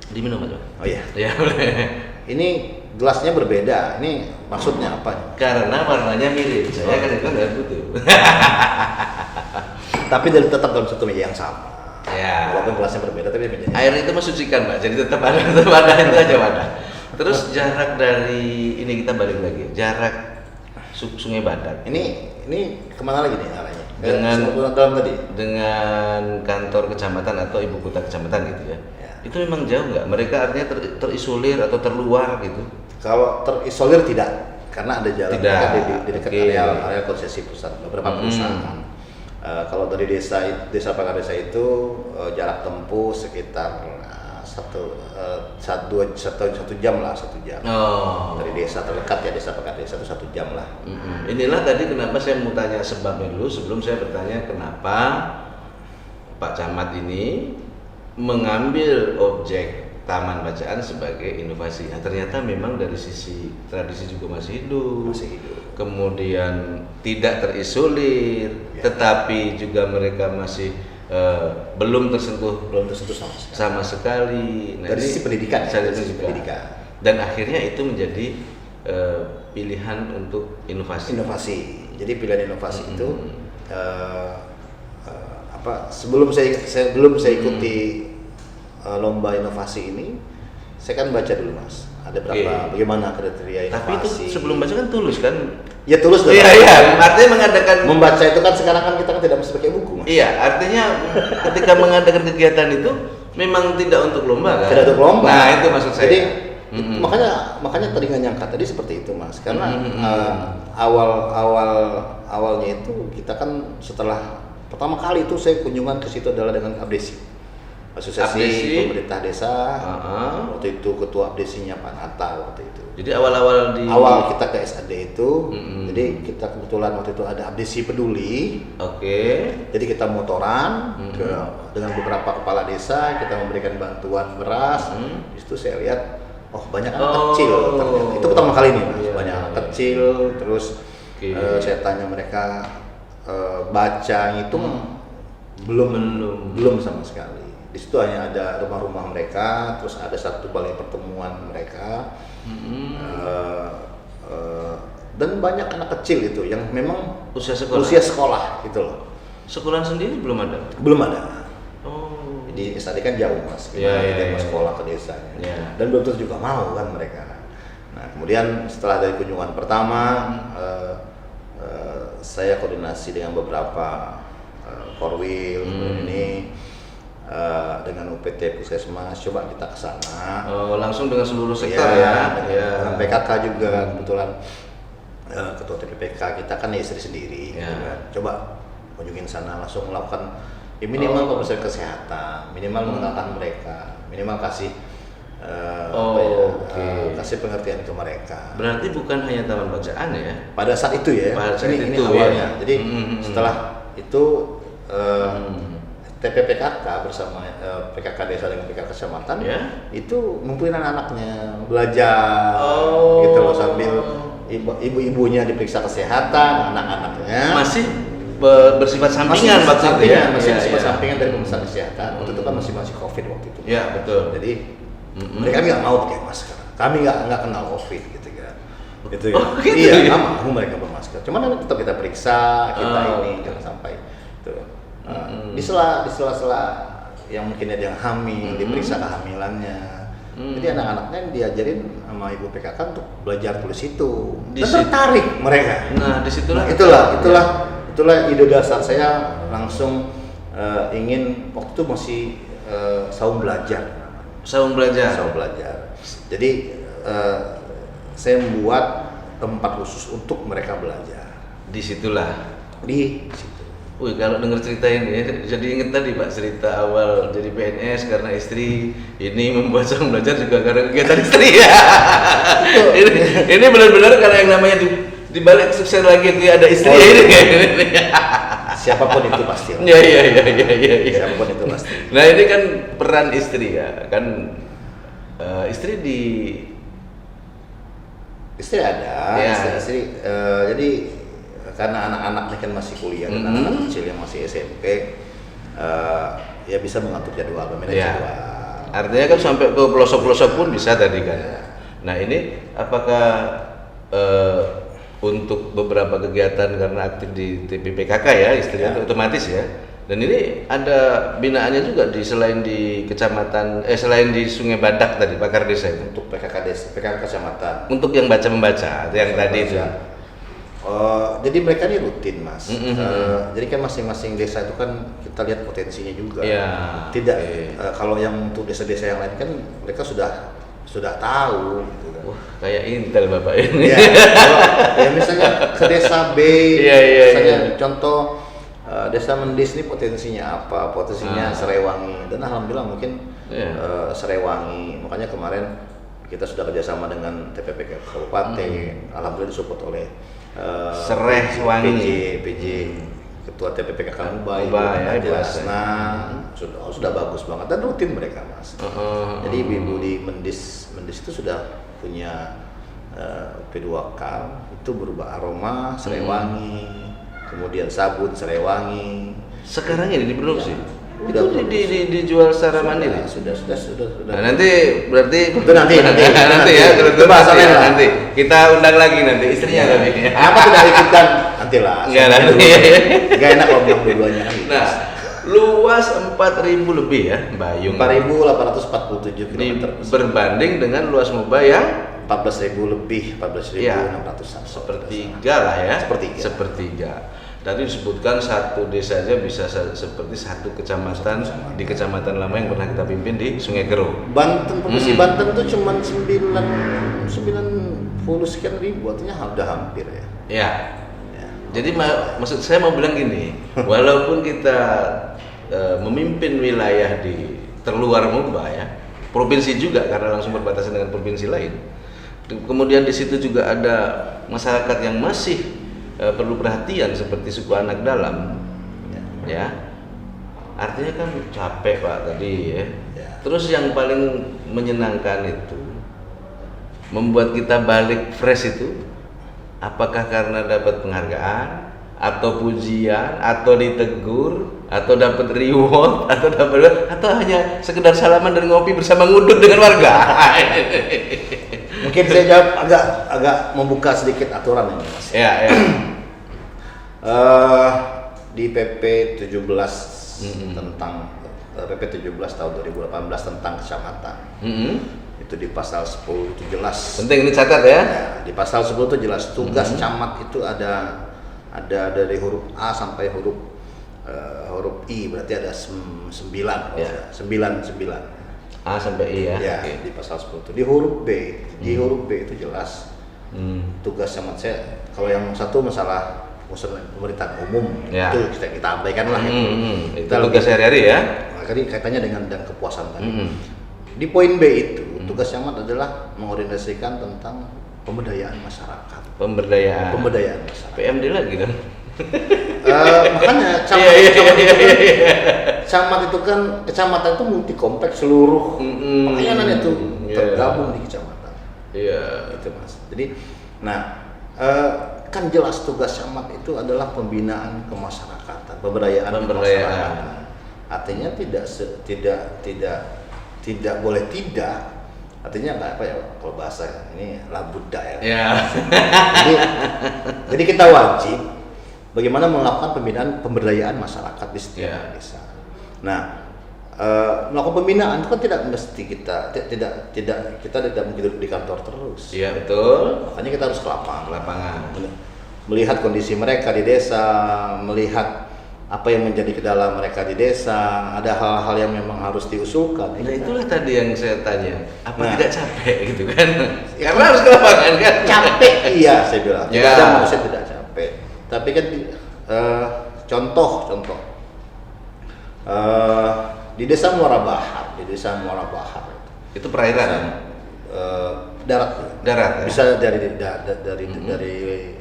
Diminum aja. Oh iya. Ya boleh. Ini gelasnya berbeda. Ini maksudnya apa? Karena warnanya mirip. Saya kan itu air putih. Tapi tetap dalam satu meja yang sama. Ya. Walaupun gelasnya berbeda tapi mejanya. Air itu mensucikan, Pak. Jadi tetap ada itu aja wadah. Terus jarak dari ini kita balik lagi. Jarak Sungai Badak. Ini kemana lagi nih arahnya? Dengan kantor kecamatan atau ibu kota kecamatan gitu ya. Itu memang jauh nggak? Mereka artinya terisolir atau terluar gitu? Kalau terisolir tidak, karena ada jalan di dekat area konsesi pusat beberapa perusahaan. Kalau dari desa Pagar Desa itu jarak tempuh sekitar satu jam lah. Dari desa terdekat ya Desa Pagar Desa itu 1 jam lah. Inilah tadi kenapa saya mau tanya sebabnya dulu sebelum saya bertanya kenapa Pak Camat ini mengambil objek Taman Bacaan sebagai inovasi. Nah, ternyata memang dari sisi tradisi juga masih hidup. Kemudian tidak terisolir, tetapi juga mereka masih belum tersentuh sama sekali. Nah, Dari sisi pendidikan, dari sisi sisi pendidikan. Dan akhirnya itu menjadi pilihan untuk inovasi. Jadi pilihan inovasi itu sebelum saya ikuti lomba inovasi ini, saya kan baca dulu Mas. Ada berapa bagaimana kriteria inovasi. Tapi itu sebelum baca kan tulus kan? Ya tulus dong. Iya, artinya mengadakan membaca itu kan sekarang kan kita kan tidak mesti pakai buku Mas. Iya, artinya ketika mengadakan kegiatan itu memang tidak untuk lomba kan? Tidak untuk lomba. Nah, itu maksud saya. Jadi makanya tadi nggak nyangka tadi seperti itu Mas, karena awalnya itu kita kan setelah pertama kali itu saya kunjungan ke situ adalah dengan Abdesi. Asosiasi Pemerintah Desa. Waktu itu ketua Abdesinya Pak Nata waktu itu. Jadi awal kita ke SAD itu, jadi kita kebetulan waktu itu ada Abdesi Peduli. Jadi kita motoran dengan beberapa kepala desa, kita memberikan bantuan beras. Di situ saya lihat, banyak anak kecil. Ternyata. Itu pertama kali nih, Mas. Banyak anak kecil. Terus saya tanya mereka baca itu belum sama sekali. Di situ hanya ada rumah-rumah mereka, terus ada satu balai pertemuan mereka, dan banyak anak kecil itu yang memang usia sekolah gitu loh. Sekolahan sendiri belum ada? Belum ada. Jadi SAD kan jauh Mas, dia mau sekolah ke desanya, dan belum tentu juga mau kan mereka. Nah kemudian setelah dari kunjungan pertama, saya koordinasi dengan beberapa Korwil ini. Dengan UPT Puskesmas, coba kita ke sana. Langsung dengan seluruh sektor dengan PKK juga kebetulan ketua TPPK kita kan istri sendiri. Gitu kan. Coba kunjungin sana, langsung melakukan minimal pemeriksaan kesehatan, minimal mengenalkan mereka, minimal kasih kasih pengertian ke mereka. Berarti bukan hanya taman bacaan ya? Pada saat itu ya. Ini awalnya. Jadi setelah itu TPPKK bersama PKK desa dengan PKK kecamatan itu ngumpulin anak-anaknya belajar gitu loh, sambil ibu-ibunya diperiksa kesehatan, anak-anaknya masih bersifat sampingan waktu itu ya, masih bersifat sampingan dari pemeriksaan kesehatan. Waktu itu kan masih COVID waktu itu. Iya betul. Jadi mereka nggak mau pakai masker, kami nggak kenal COVID gitu kan. Gitu ya. Iya, nggak mau mereka bermasker. Cuman tetap kita periksa, ini jangan sampai itu. Di sela-sela yang mungkin ada yang hamil, diperiksa kehamilannya. Jadi anak-anaknya diajarin sama ibu PKK untuk belajar tulis itu. Dan tertarik mereka. Nah, disitulah. Itulah ide dasar saya langsung ingin waktu itu masih saung belajar. Jadi saya membuat tempat khusus untuk mereka belajar. Disitulah. Di situ. Wih, kalau dengar cerita ini jadi inget tadi Pak, cerita awal jadi PNS karena istri, ini membuat saung belajar juga karena kegiatan istri ya. ini benar-benar karena yang namanya di balik sukses lagi itu ada istri ini. Siapapun itu pasti. Iya. Siapapun itu pasti. Nah ini kan peran istri ya, kan istri ada, istri. Jadi karena anak-anaknya kan masih kuliah dan anak-anak kecil yang masih SMP, ya bisa mengatur jadwal, jadwal. Artinya kan sampai ke pelosok-pelosok pun bisa tadi kan. Nah ini apakah untuk beberapa kegiatan karena aktif di TPPKK ya istilahnya otomatis ya. Dan ini ada binaannya juga selain di kecamatan, selain di Sungai Badak tadi Pakar Desa itu. Untuk PKK kecamatan. Untuk yang membaca yang tadi itu. Jadi mereka ini rutin Mas. Jadi kan masing-masing desa itu kan kita lihat potensinya juga. Tidak kalau yang untuk desa-desa yang lain kan mereka sudah tahu gitu kan. Wah, kayak Intel Bapak ini. Ya misalnya ke desa B, misalnya contoh desa Mendis ini potensinya apa? Potensinya Serewangi, dan alhamdulillah mungkin Serewangi. Makanya kemarin kita sudah kerjasama dengan TPPK Kabupaten, alhamdulillah disupport oleh Serewangi, PJ Ketua TPPK Kabupaten, sudah bagus banget dan rutin mereka Mas. Jadi ibu di Mendis itu sudah punya P2K itu berubah aroma Serewangi, kemudian sabun Serewangi. Sekarang ini diproduksi. Udah Itu dijual secara mandiri. Sudah. Nah, nanti berarti Itu nanti ya, itu bahasa lain lah. nanti kita undang lagi nanti istrinya tapi. Apa tidak ikutkan nanti lah. Enggak nanti. Enggak enak kalau bilang dua-duanya kan. Nah, luas 4.000 lebih ya, Bayung. 4.847 Ini km. berbanding dengan luas Moba yang 14.000 lebih, 14.600-an. sepertiga lah ya. Sepertiga. Tadi disebutkan satu desanya bisa seperti satu kecamatan di Kecamatan Lama yang pernah kita pimpin di Sungai Gero. Banten, Provinsi Banten tuh cuma 90 sekian ribu, artinya udah hampir ya. Ya. Jadi maksud saya mau bilang gini, walaupun kita memimpin wilayah di terluar Moba ya, provinsi juga karena langsung berbatasan dengan provinsi lain. Kemudian di situ juga ada masyarakat yang masih perlu perhatian seperti suku anak dalam, ya. Artinya kan capek Pak tadi ya. Terus yang paling menyenangkan itu membuat kita balik fresh itu, apakah karena dapat penghargaan atau pujian atau ditegur atau dapat reward atau hanya sekedar salaman dan ngopi bersama ngudut dengan warga. Mungkin saya jawab agak membuka sedikit aturan ini Mas. Ya. Di PP 17 tentang PP 17 tahun 2018 tentang kecamatan. Itu di pasal 10 itu jelas. Penting ini catat ya. Di pasal 10 itu jelas tugas camat itu ada dari huruf A sampai huruf I, berarti ada 9. Ya. 9. A sampai I ya. Ya, Oke. di pasal 10 itu. Di huruf B itu jelas. Tugas camat saya kalau yang satu masalah urusan pemerintahan umum Ya. itu kita abaikan lah Itu tugas sehari-hari ya. Tadi kaitannya dengan kepuasan tadi. Di poin B itu tugas camat adalah mengorientasikan tentang pemberdayaan masyarakat. Pemberdayaan masyarakat. PMD lagi kan. Makanya camat itu kan kecamatan itu multi kompleks, seluruh pelayanan itu tergabung di kecamatan. Iya. Itu Mas. Jadi kan jelas tugas camat itu adalah pembinaan kemasyarakatan, pemberdayaan. Kemasyarakatan. Artinya tidak boleh tidak. Artinya nggak apa ya kalau bahasa ini labudda ya. Jadi kita wajib bagaimana melakukan pemberdayaan masyarakat di setiap desa. Nah, melakukan pembinaan itu kan tidak mesti kita tidak mungkin duduk di kantor terus. Iya betul. Makanya kita harus ke lapangan. Melihat kondisi mereka di desa, melihat apa yang menjadi kendala mereka di desa, ada hal-hal yang memang harus diusulkan. Nah itulah tadi yang saya tanya, tidak capek gitu kan? Karena harus ke lapangan kan? Capek iya saya bilang. Tidak ada manusia tidak capek. Tapi kan contoh di desa Muara Bahar, itu perairan. Darat ya? Bisa dari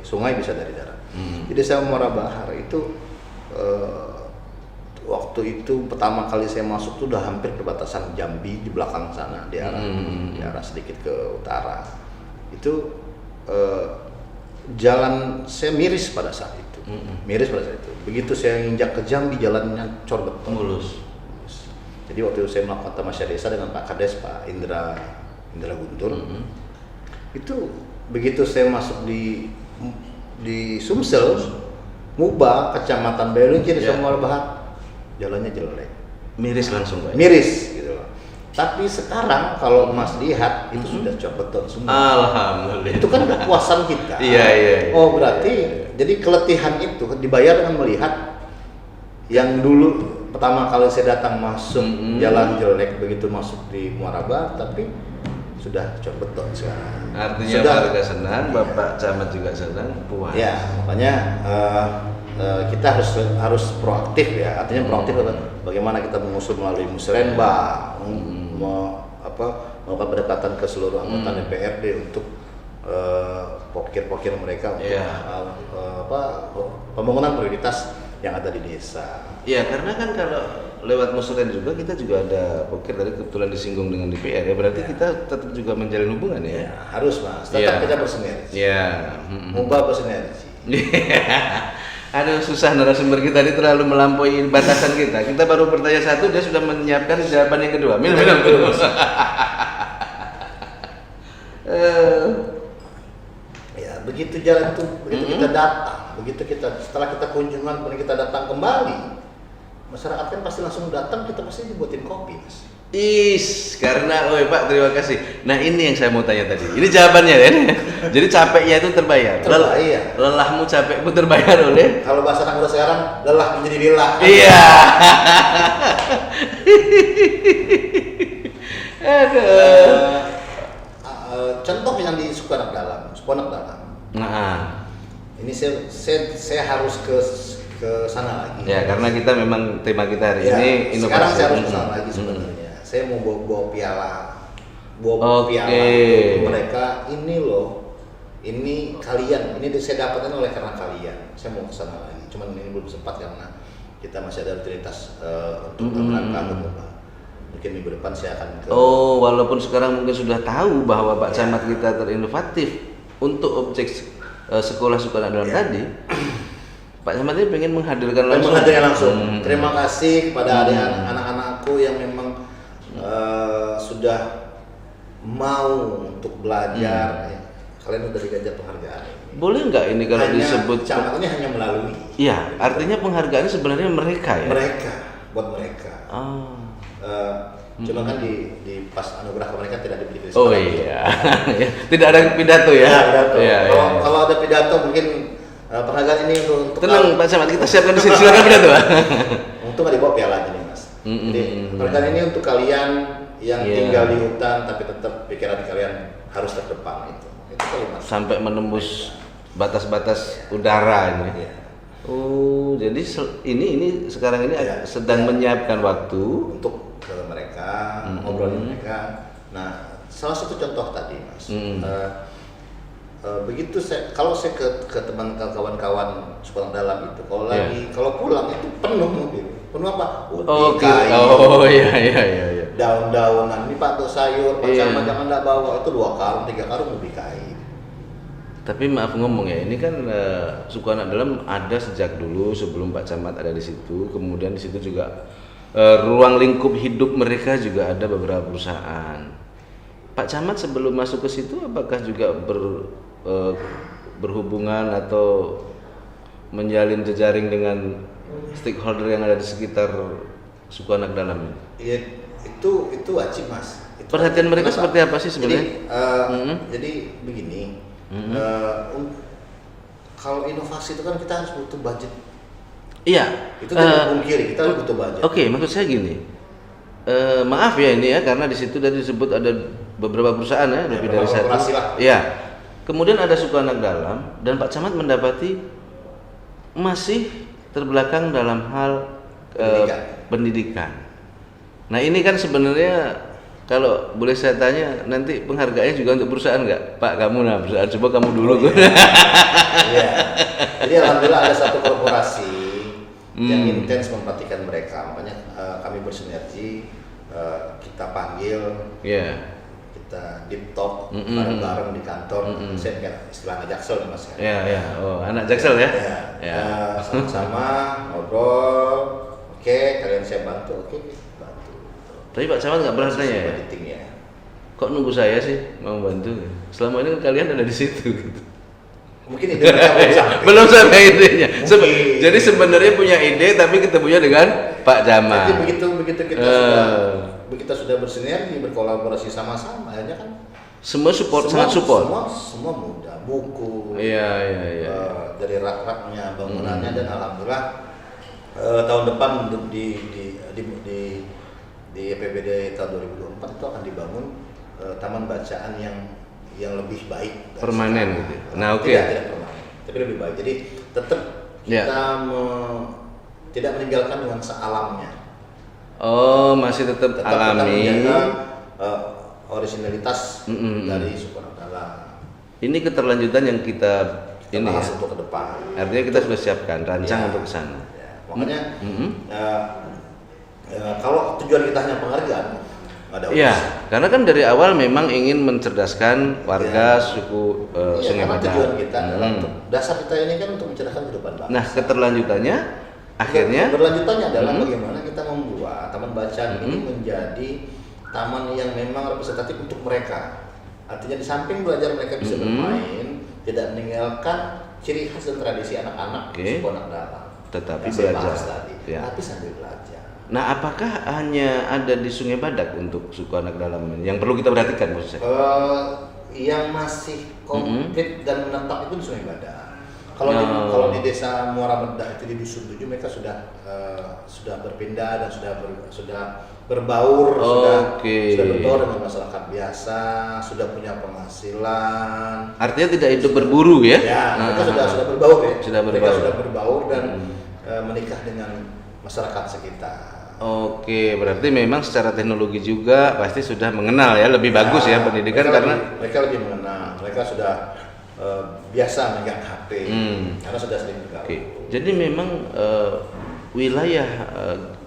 sungai, bisa dari darat. Di desa Muara Bahar itu waktu itu pertama kali saya masuk tuh udah hampir perbatasan Jambi di belakang sana, di arah sedikit ke utara. Itu jalan saya miris pada saat itu. Begitu saya injak ke Jambi, jalannya cor beton. Mulus. Jadi waktu itu saya melakukan tamasya desa dengan Pak Kades, Pak Indra Guntur. Itu begitu saya masuk di Sumsel, Moba, Kecamatan Bayulunci, Desa Muara Bahar, jalannya jelek. Miris langsung Pak. Miris gitu loh. Tapi sekarang kalau Mas lihat itu sudah cor beton semua. Alhamdulillah. Itu kan kepuasan kita. Iya. Oh berarti jadi keletihan itu dibayar dengan melihat yang dulu pertama kali saya datang masuk jalan jelek, begitu masuk di Muara Bahar, tapi sudah cor beton sekarang. Artinya warga senang, Bapak Camat juga senang, puas. Ya, makanya kita harus proaktif ya. Artinya proaktif bagaimana kita mengusul melalui musrenbang, melakukan pendekatan ke seluruh anggota DPRD untuk pokir-pokir mereka untuk pembangunan prioritas yang ada di desa. Iya, karena kan kalau lewat musren juga kita juga ada pokir, tadi kebetulan disinggung dengan DPR ya, berarti kita tetap juga menjalin hubungan ya. Harus Mas, tetap kita bersinergi. Iya. Ubah bersinergi. Aduh, susah narasumber kita ini terlalu melampaui batasan kita. Kita baru bertanya satu, dia sudah menyiapkan jawaban yang kedua. Minum. Ya, begitu jalan itu, begitu kita datang, setelah kita kunjungan, kemudian kita datang kembali, masyarakat kan pasti langsung datang, kita pasti dibuatin kopi, Mas. Karena, Pak, terima kasih. Nah, ini yang saya mau tanya tadi. Ini jawabannya ya. Jadi capeknya itu terbayar. Lelahmu, capekmu terbayar oleh. Kalau bahasa anak muda sekarang, lelah menjadi lillah. Iya. Aduh. Contoh yang di Sukonak Dalam. Nah, ini saya harus ke sana lagi. Ya, karena kita memang tema kita hari ya, ini inovasi. Sekarang saya harus ke sana lagi sebenarnya. Saya mau bawa piala untuk mereka. Ini loh, ini kalian, ini saya dapatkan karena kalian. Saya mau ke sana lagi. Cuman ini belum sempat karena kita masih ada rutinitas untuk berangkat mungkin minggu depan saya akan ke. Walaupun sekarang mungkin sudah tahu bahwa Pak Camat kita terinovatif untuk objek sekolah Sukonak Dalam tadi. Pak Camat ini pengen menghadirkan langsung. Terima kasih kepada anak-anakku yang memang sudah mau untuk belajar. Kalian udah diganjar penghargaan. Boleh nggak ini kalau disebut? Camat ini hanya melalui. Iya, artinya penghargaan sebenarnya mereka ya. Buat mereka. Cuma kan di pas anugerah ke mereka tidak diberi Oh iya, tidak ada pidato ya. Kalau ada pidato mungkin penghargaan ini untuk tenang Pak Camat, kita siapkan di sini. Silakan pidato. Untung nggak dibawa pialanya nih Mas. Jadi penghargaan ini untuk kalian yang tinggal di hutan tapi tetap pikiran kalian harus terdepan itu kalimat. Sampai menembus batas-batas udara ini. Iya. Jadi ini sekarang ini sedang menyiapkan waktu untuk ke mereka, ngobrol dengan mereka. Nah, salah satu contoh tadi, Mas. Begitu kalau saya ke teman kawan-kawan Sukonak Dalam itu, kalau pulang itu penuh mobil. Penuh apa? Kayu. Iya. Daun-daunan. Ini Pak untuk sayur, Pak Camat jangan enggak bawa itu 2 karung, 3 karung mobil kayu. Tapi maaf ngomong ya, ini kan Sukonak Dalam ada sejak dulu sebelum Pak Camat ada di situ. Kemudian di situ juga ruang lingkup hidup mereka juga ada beberapa perusahaan. Pak Camat sebelum masuk ke situ apakah juga berhubungan atau menjalin jejaring dengan stakeholder yang ada di sekitar Sukonak Dalam? Iya, itu wajib Mas. Perhatian mereka seperti apa sih sebenarnya? Jadi begini, kalau inovasi itu kan kita harus butuh budget. Iya. Itu tidak pungkiri, kita harus butuh budget. Oke, maksud saya gini. Maaf ya ini ya, karena di situ tadi disebut ada beberapa perusahaan ya, lebih dari satu. Iya. Kemudian ada Sukonak Dalam dan Pak Camat mendapati masih terbelakang dalam hal pendidikan. Nah ini kan sebenarnya kalau boleh saya tanya nanti penghargaannya juga untuk perusahaan nggak? Pak kamu perusahaan coba kamu dulu. Iya. Jadi alhamdulillah ada satu korporasi yang intens memperhatikan mereka, makanya kami bersinergi, kita panggil, kita deep talk bareng-bareng di kantor. Saya ingat istilahnya Jaksel nih Mas. Iya. Oh anak Jaksel ya? Iya. Sama-sama ngobrol. Oke, kalian saya bantu. Oke, bantu. Tapi Pak Camat nggak pernah tanya ya? Kok nunggu saya sih mau bantu? Selama ini kan kalian ada di situ. Gitu. Mungkin ide mereka belum sampai idenya. Jadi sebenarnya punya ide tapi ketemunya dengan Pak Camat. Jadi begitu kita sudah bersinergi, berkolaborasi sama-sama, akhirnya kan semua sangat support. Semua mudah, buku. Iya. Dari rak-raknya, bangunannya dan alhamdulillah tahun depan di EPBD tahun 2024 itu akan dibangun taman bacaan yang lebih baik permanen gitu. Nah, tidak permanen, tapi lebih baik. Jadi tetap kita tidak meninggalkan nuansa alamnya. Masih tetap alami. Menjaga originalitas dari Sukonak Dalam. Ini keterlanjutan yang kita ini ya. Untuk ke depan. Artinya kita sudah siapkan rancang untuk ke sana. Makanya kalau tujuan kita hanya penghargaan, ada Iya, urusan. karena kan dari awal memang ingin mencerdaskan warga suku Sungai karena Badak. tujuan kita adalah untuk dasar kita ini kan untuk mencerdaskan kehidupan bangsa. Nah, keterlanjutannya akhirnya berlanjutannya adalah bagaimana kita membuat taman bacaan ini menjadi taman yang memang representatif untuk mereka. Artinya di samping belajar mereka bisa bermain, tidak meninggalkan ciri khas dan tradisi anak-anak suku anak dalam. tetapi Yang saya belajar. bahas tadi, Ya. tapi sambil belajar. Nah, apakah hanya ada di Sungai Badak untuk suku anak dalam ini? Yang perlu kita perhatikan maksud saya? Yang masih komplit dan menetap itu di Sungai Badak. Kalau di desa Muara Bedah itu di Dusun 7 mereka sudah berpindah dan sudah berbaur, sudah berbaur dengan masyarakat biasa, sudah punya penghasilan. Artinya tidak hidup berburu ya? Ya, mereka sudah berbaur ya. Mereka sudah berbaur dan menikah dengan masyarakat sekitar. Oke, berarti memang secara teknologi juga pasti sudah mengenal ya, lebih bagus ya pendidikan mereka lebih mengenal, mereka sudah biasa megang HP karena sudah sering bergaul. Oke, jadi memang wilayah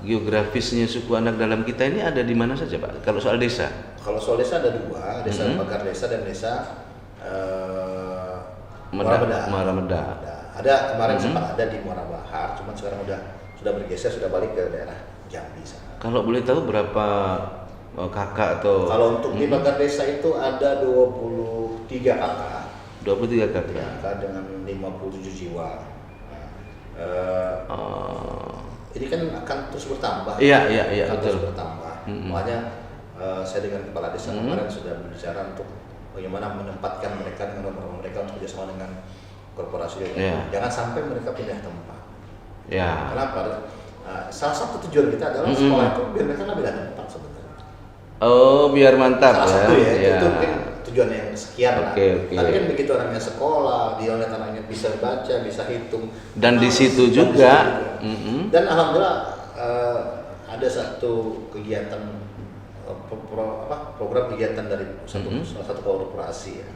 geografisnya suku anak dalam kita ini ada di mana saja Pak? Kalau soal desa? Kalau soal desa ada dua, desa Pagar Desa dan desa Muara Medah. Ada kemarin sempat ada di Muara Bahar, cuman sekarang sudah bergeser, sudah balik ke daerah Jambi sana. Kalau boleh tahu berapa kakak atau? Kalau untuk di Pagar Desa itu ada 23 kakak. 23 kakak. Kakak dengan 57 jiwa. Ini kan akan terus bertambah. Iya, Terus betul. bertambah. Makanya saya dengan kepala desa kemarin sudah berbicara untuk bagaimana menempatkan mereka dengan nomor mereka untuk bekerjasama dengan korporasi. Jangan sampai mereka pindah tempat. Ya. Kenapa? Salah satu tujuan kita adalah sekolah itu biar mereka nggak pindah tempat sebenarnya. Oh, biar mantap. Salah satu ya. Ya. Itu mungkin tujuan yang sekian lah. Oke. Tapi kan begitu anaknya sekolah, dia lihat anaknya bisa baca, bisa hitung. Dan di situ juga. Dan alhamdulillah ada satu kegiatan program kegiatan dari salah satu korporasi ya.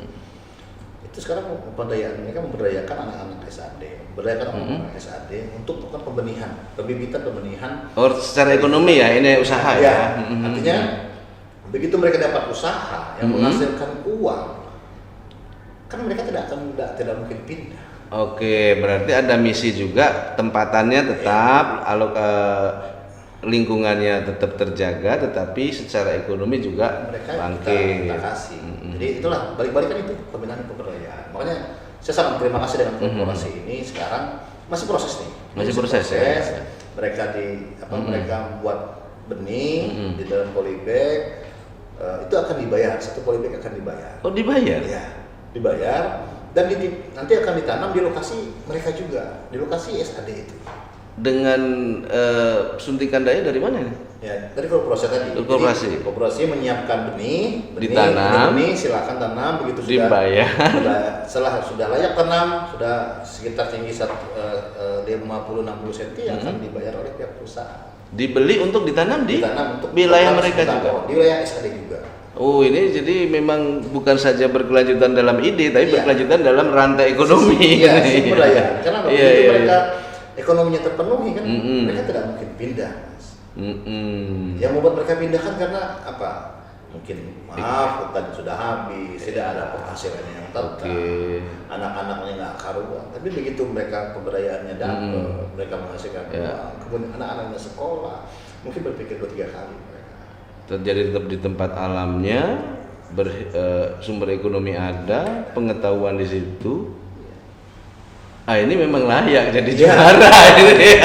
Itu sekarang mereka memberdayakan anak-anak SAD, anak-anak SAD untuk melakukan pembenihan. Oh, secara ekonomi ya, ini usaha ya. Artinya begitu mereka dapat usaha yang menghasilkan uang, kan mereka tidak mungkin pindah. Oke, berarti ada misi juga, tempatannya tetap, lingkungannya tetap terjaga, tetapi secara ekonomi juga mereka bangkit. kita kasih. Jadi itulah balik-balikan itu pembinaan pemberdayaan. Makanya saya sangat berterima kasih dengan korporasi ini. Sekarang masih proses nih. Masih proses. Ya. Mereka mereka buat benih di dalam polybag. Itu akan dibayar, satu polybag akan dibayar. Oh, dibayar? Ya, dibayar dan nanti akan ditanam di lokasi mereka juga, di lokasi SAD itu. Dengan suntikan daya dari mana nih? Ya, dari korporasi tadi. Korporasi menyiapkan benih, ditanam, silakan tanam, begitu dibayar. Sudah layak tanam, sudah sekitar tinggi 50-60 cm akan dibayar oleh pihak perusahaan. Dibeli untuk ditanam untuk wilayah mereka juga. Di wilayah SAD juga. Oh, ini jadi memang bukan saja berkelanjutan dalam ide, tapi berkelanjutan dalam rantai ekonomi. Iya, sumber daya. Karena begitu mereka ekonominya terpenuhi kan, mereka tidak mungkin pindah. Yang membuat mereka pindah kan karena apa? Mungkin hutan sudah habis, tidak ada penghasilan yang tetap, anak-anaknya nggak karuan. Tapi begitu mereka pemberdayaannya dapat, mereka menghasilkan uang, kemudian anak-anaknya sekolah, mungkin berpikir 2-3 kali mereka. Terjadi tetap di tempat alamnya, sumber ekonomi ada, pengetahuan di situ. Ini memang layak jadi juara ini.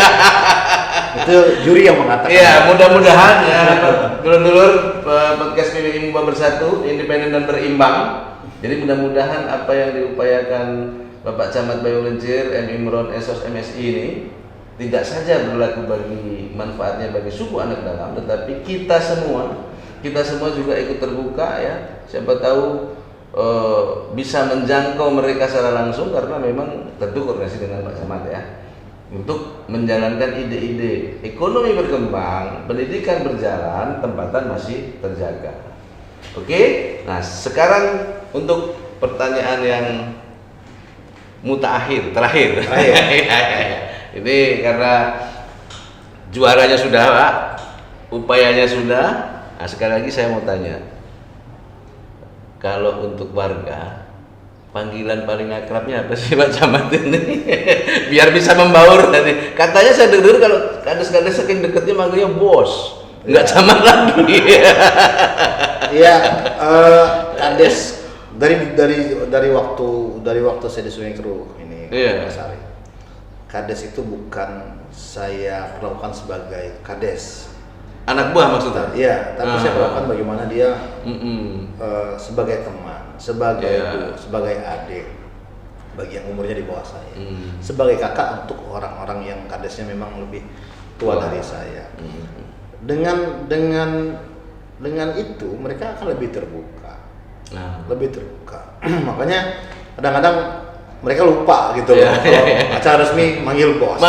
Itu juri yang mengatakan. Iya, mudah-mudahan ya dulur-dulur podcast PBI Muba Bersatu independen dan berimbang. Jadi mudah-mudahan apa yang diupayakan Bapak Camat Bayunglencir, M. Imron, Esos MSI ini tidak saja berlaku bagi manfaatnya bagi suku anak dalam, tetapi kita semua juga ikut terbuka ya. Siapa tahu bisa menjangkau mereka secara langsung karena memang tentu koordinasi dengan Pak Camat ya untuk menjalankan ide-ide ekonomi berkembang, pendidikan berjalan, tempatan masih terjaga. Oke, nah sekarang untuk pertanyaan yang terakhir. Ini karena juaranya sudah Pak, upayanya sudah, Nah, sekali lagi saya mau tanya, kalau untuk warga, panggilan paling akrabnya apa sih Pak Camat ini? Biar bisa membaur tadi. Katanya saya dengar kalau kades-kades saking deketnya manggilnya bos, nggak camat lagi. Iya, kades dari waktu saya di Sungai Keruh ini, Mas Ari. Kades itu bukan saya perlakukan sebagai kades. Anak buah maksudnya? Iya, tapi saya perlakukan bagaimana dia sebagai teman, sebagai ibu, sebagai adik, bagi yang umurnya di bawah saya, sebagai kakak untuk orang-orang yang kadesnya memang lebih tua dari saya. Dengan itu mereka akan lebih terbuka, lebih terbuka. Makanya kadang-kadang mereka lupa gitu loh. Acara resmi manggil bos.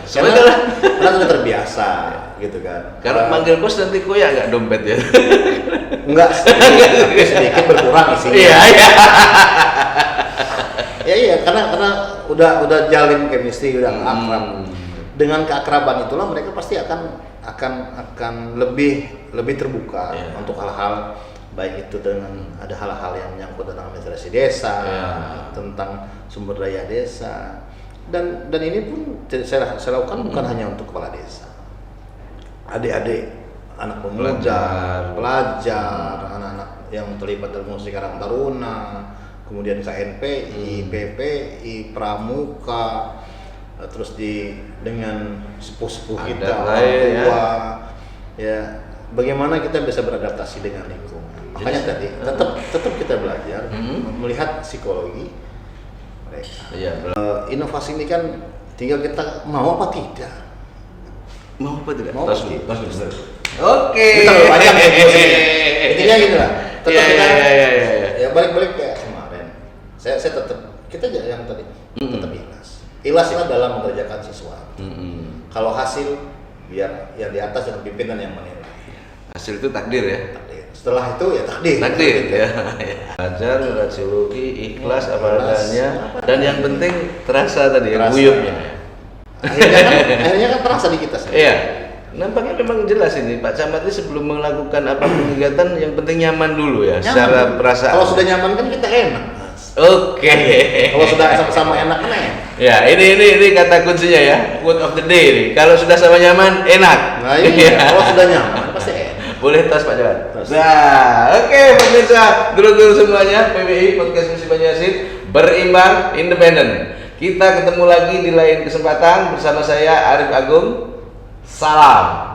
Karena sudah terbiasa gitu kan. Karena manggil bos nanti koyak nggak dompet ya? Enggak, tapi sedikit berkurang isinya. Iya, karena udah jalin chemistry, udah akrab. Dengan keakraban itulah mereka pasti akan lebih terbuka untuk hal-hal, baik itu dengan ada hal-hal yang menyangkut tentang administrasi desa, tentang sumber daya desa, dan ini pun saya lakukan bukan hanya untuk kepala desa, adik-adik, anak pemuda, pelajar, anak-anak yang terlibat dalam musik Karang Taruna, kemudian KNPI, PPI, Pramuka, terus dengan sepuh-sepuh kita, orang tua, ya bagaimana kita bisa beradaptasi dengan lingkungan. Makanya tadi tetap kita belajar melihat psikologi mereka. Inovasi ini kan tinggal kita mau apa tidak. Mau apa tidak? Mau pasti. Oke. Kita banyak intinya gitu lah. Tetap kita ya balik kayak kemarin. Saya tetap kita yang tadi tetap ikhlas. Ikhlaslah dalam mengerjakan sesuatu. Kalau hasil biar yang di atas dan pimpinan yang menilai. Hasil itu takdir ya. Setelah itu ya takdir. Ya. Belajar, rasiologi, ikhlas apa adanya, dan yang penting terasa tadi ya guyupnya. Akhirnya kan terasa di kita sendiri. Iya. Nampaknya memang jelas ini Pak Camat ini sebelum melakukan apapun kegiatan yang penting nyaman dulu ya, secara perasaan. Kalau sudah nyaman kan kita enak. Oke. Kalau sudah sama-sama enak kan enak. Ya, ini kata kuncinya ya, quote of the day nih. Kalau sudah sama nyaman, enak. Nah iya, kalau sudah nyaman pasti enak. Boleh tos Pak Camat. Nah, oke pemirsa, dulu semuanya, PBI Podcast Misi Banyuasin berimbang, independen. Kita ketemu lagi di lain kesempatan bersama saya Arif Agung. Salam.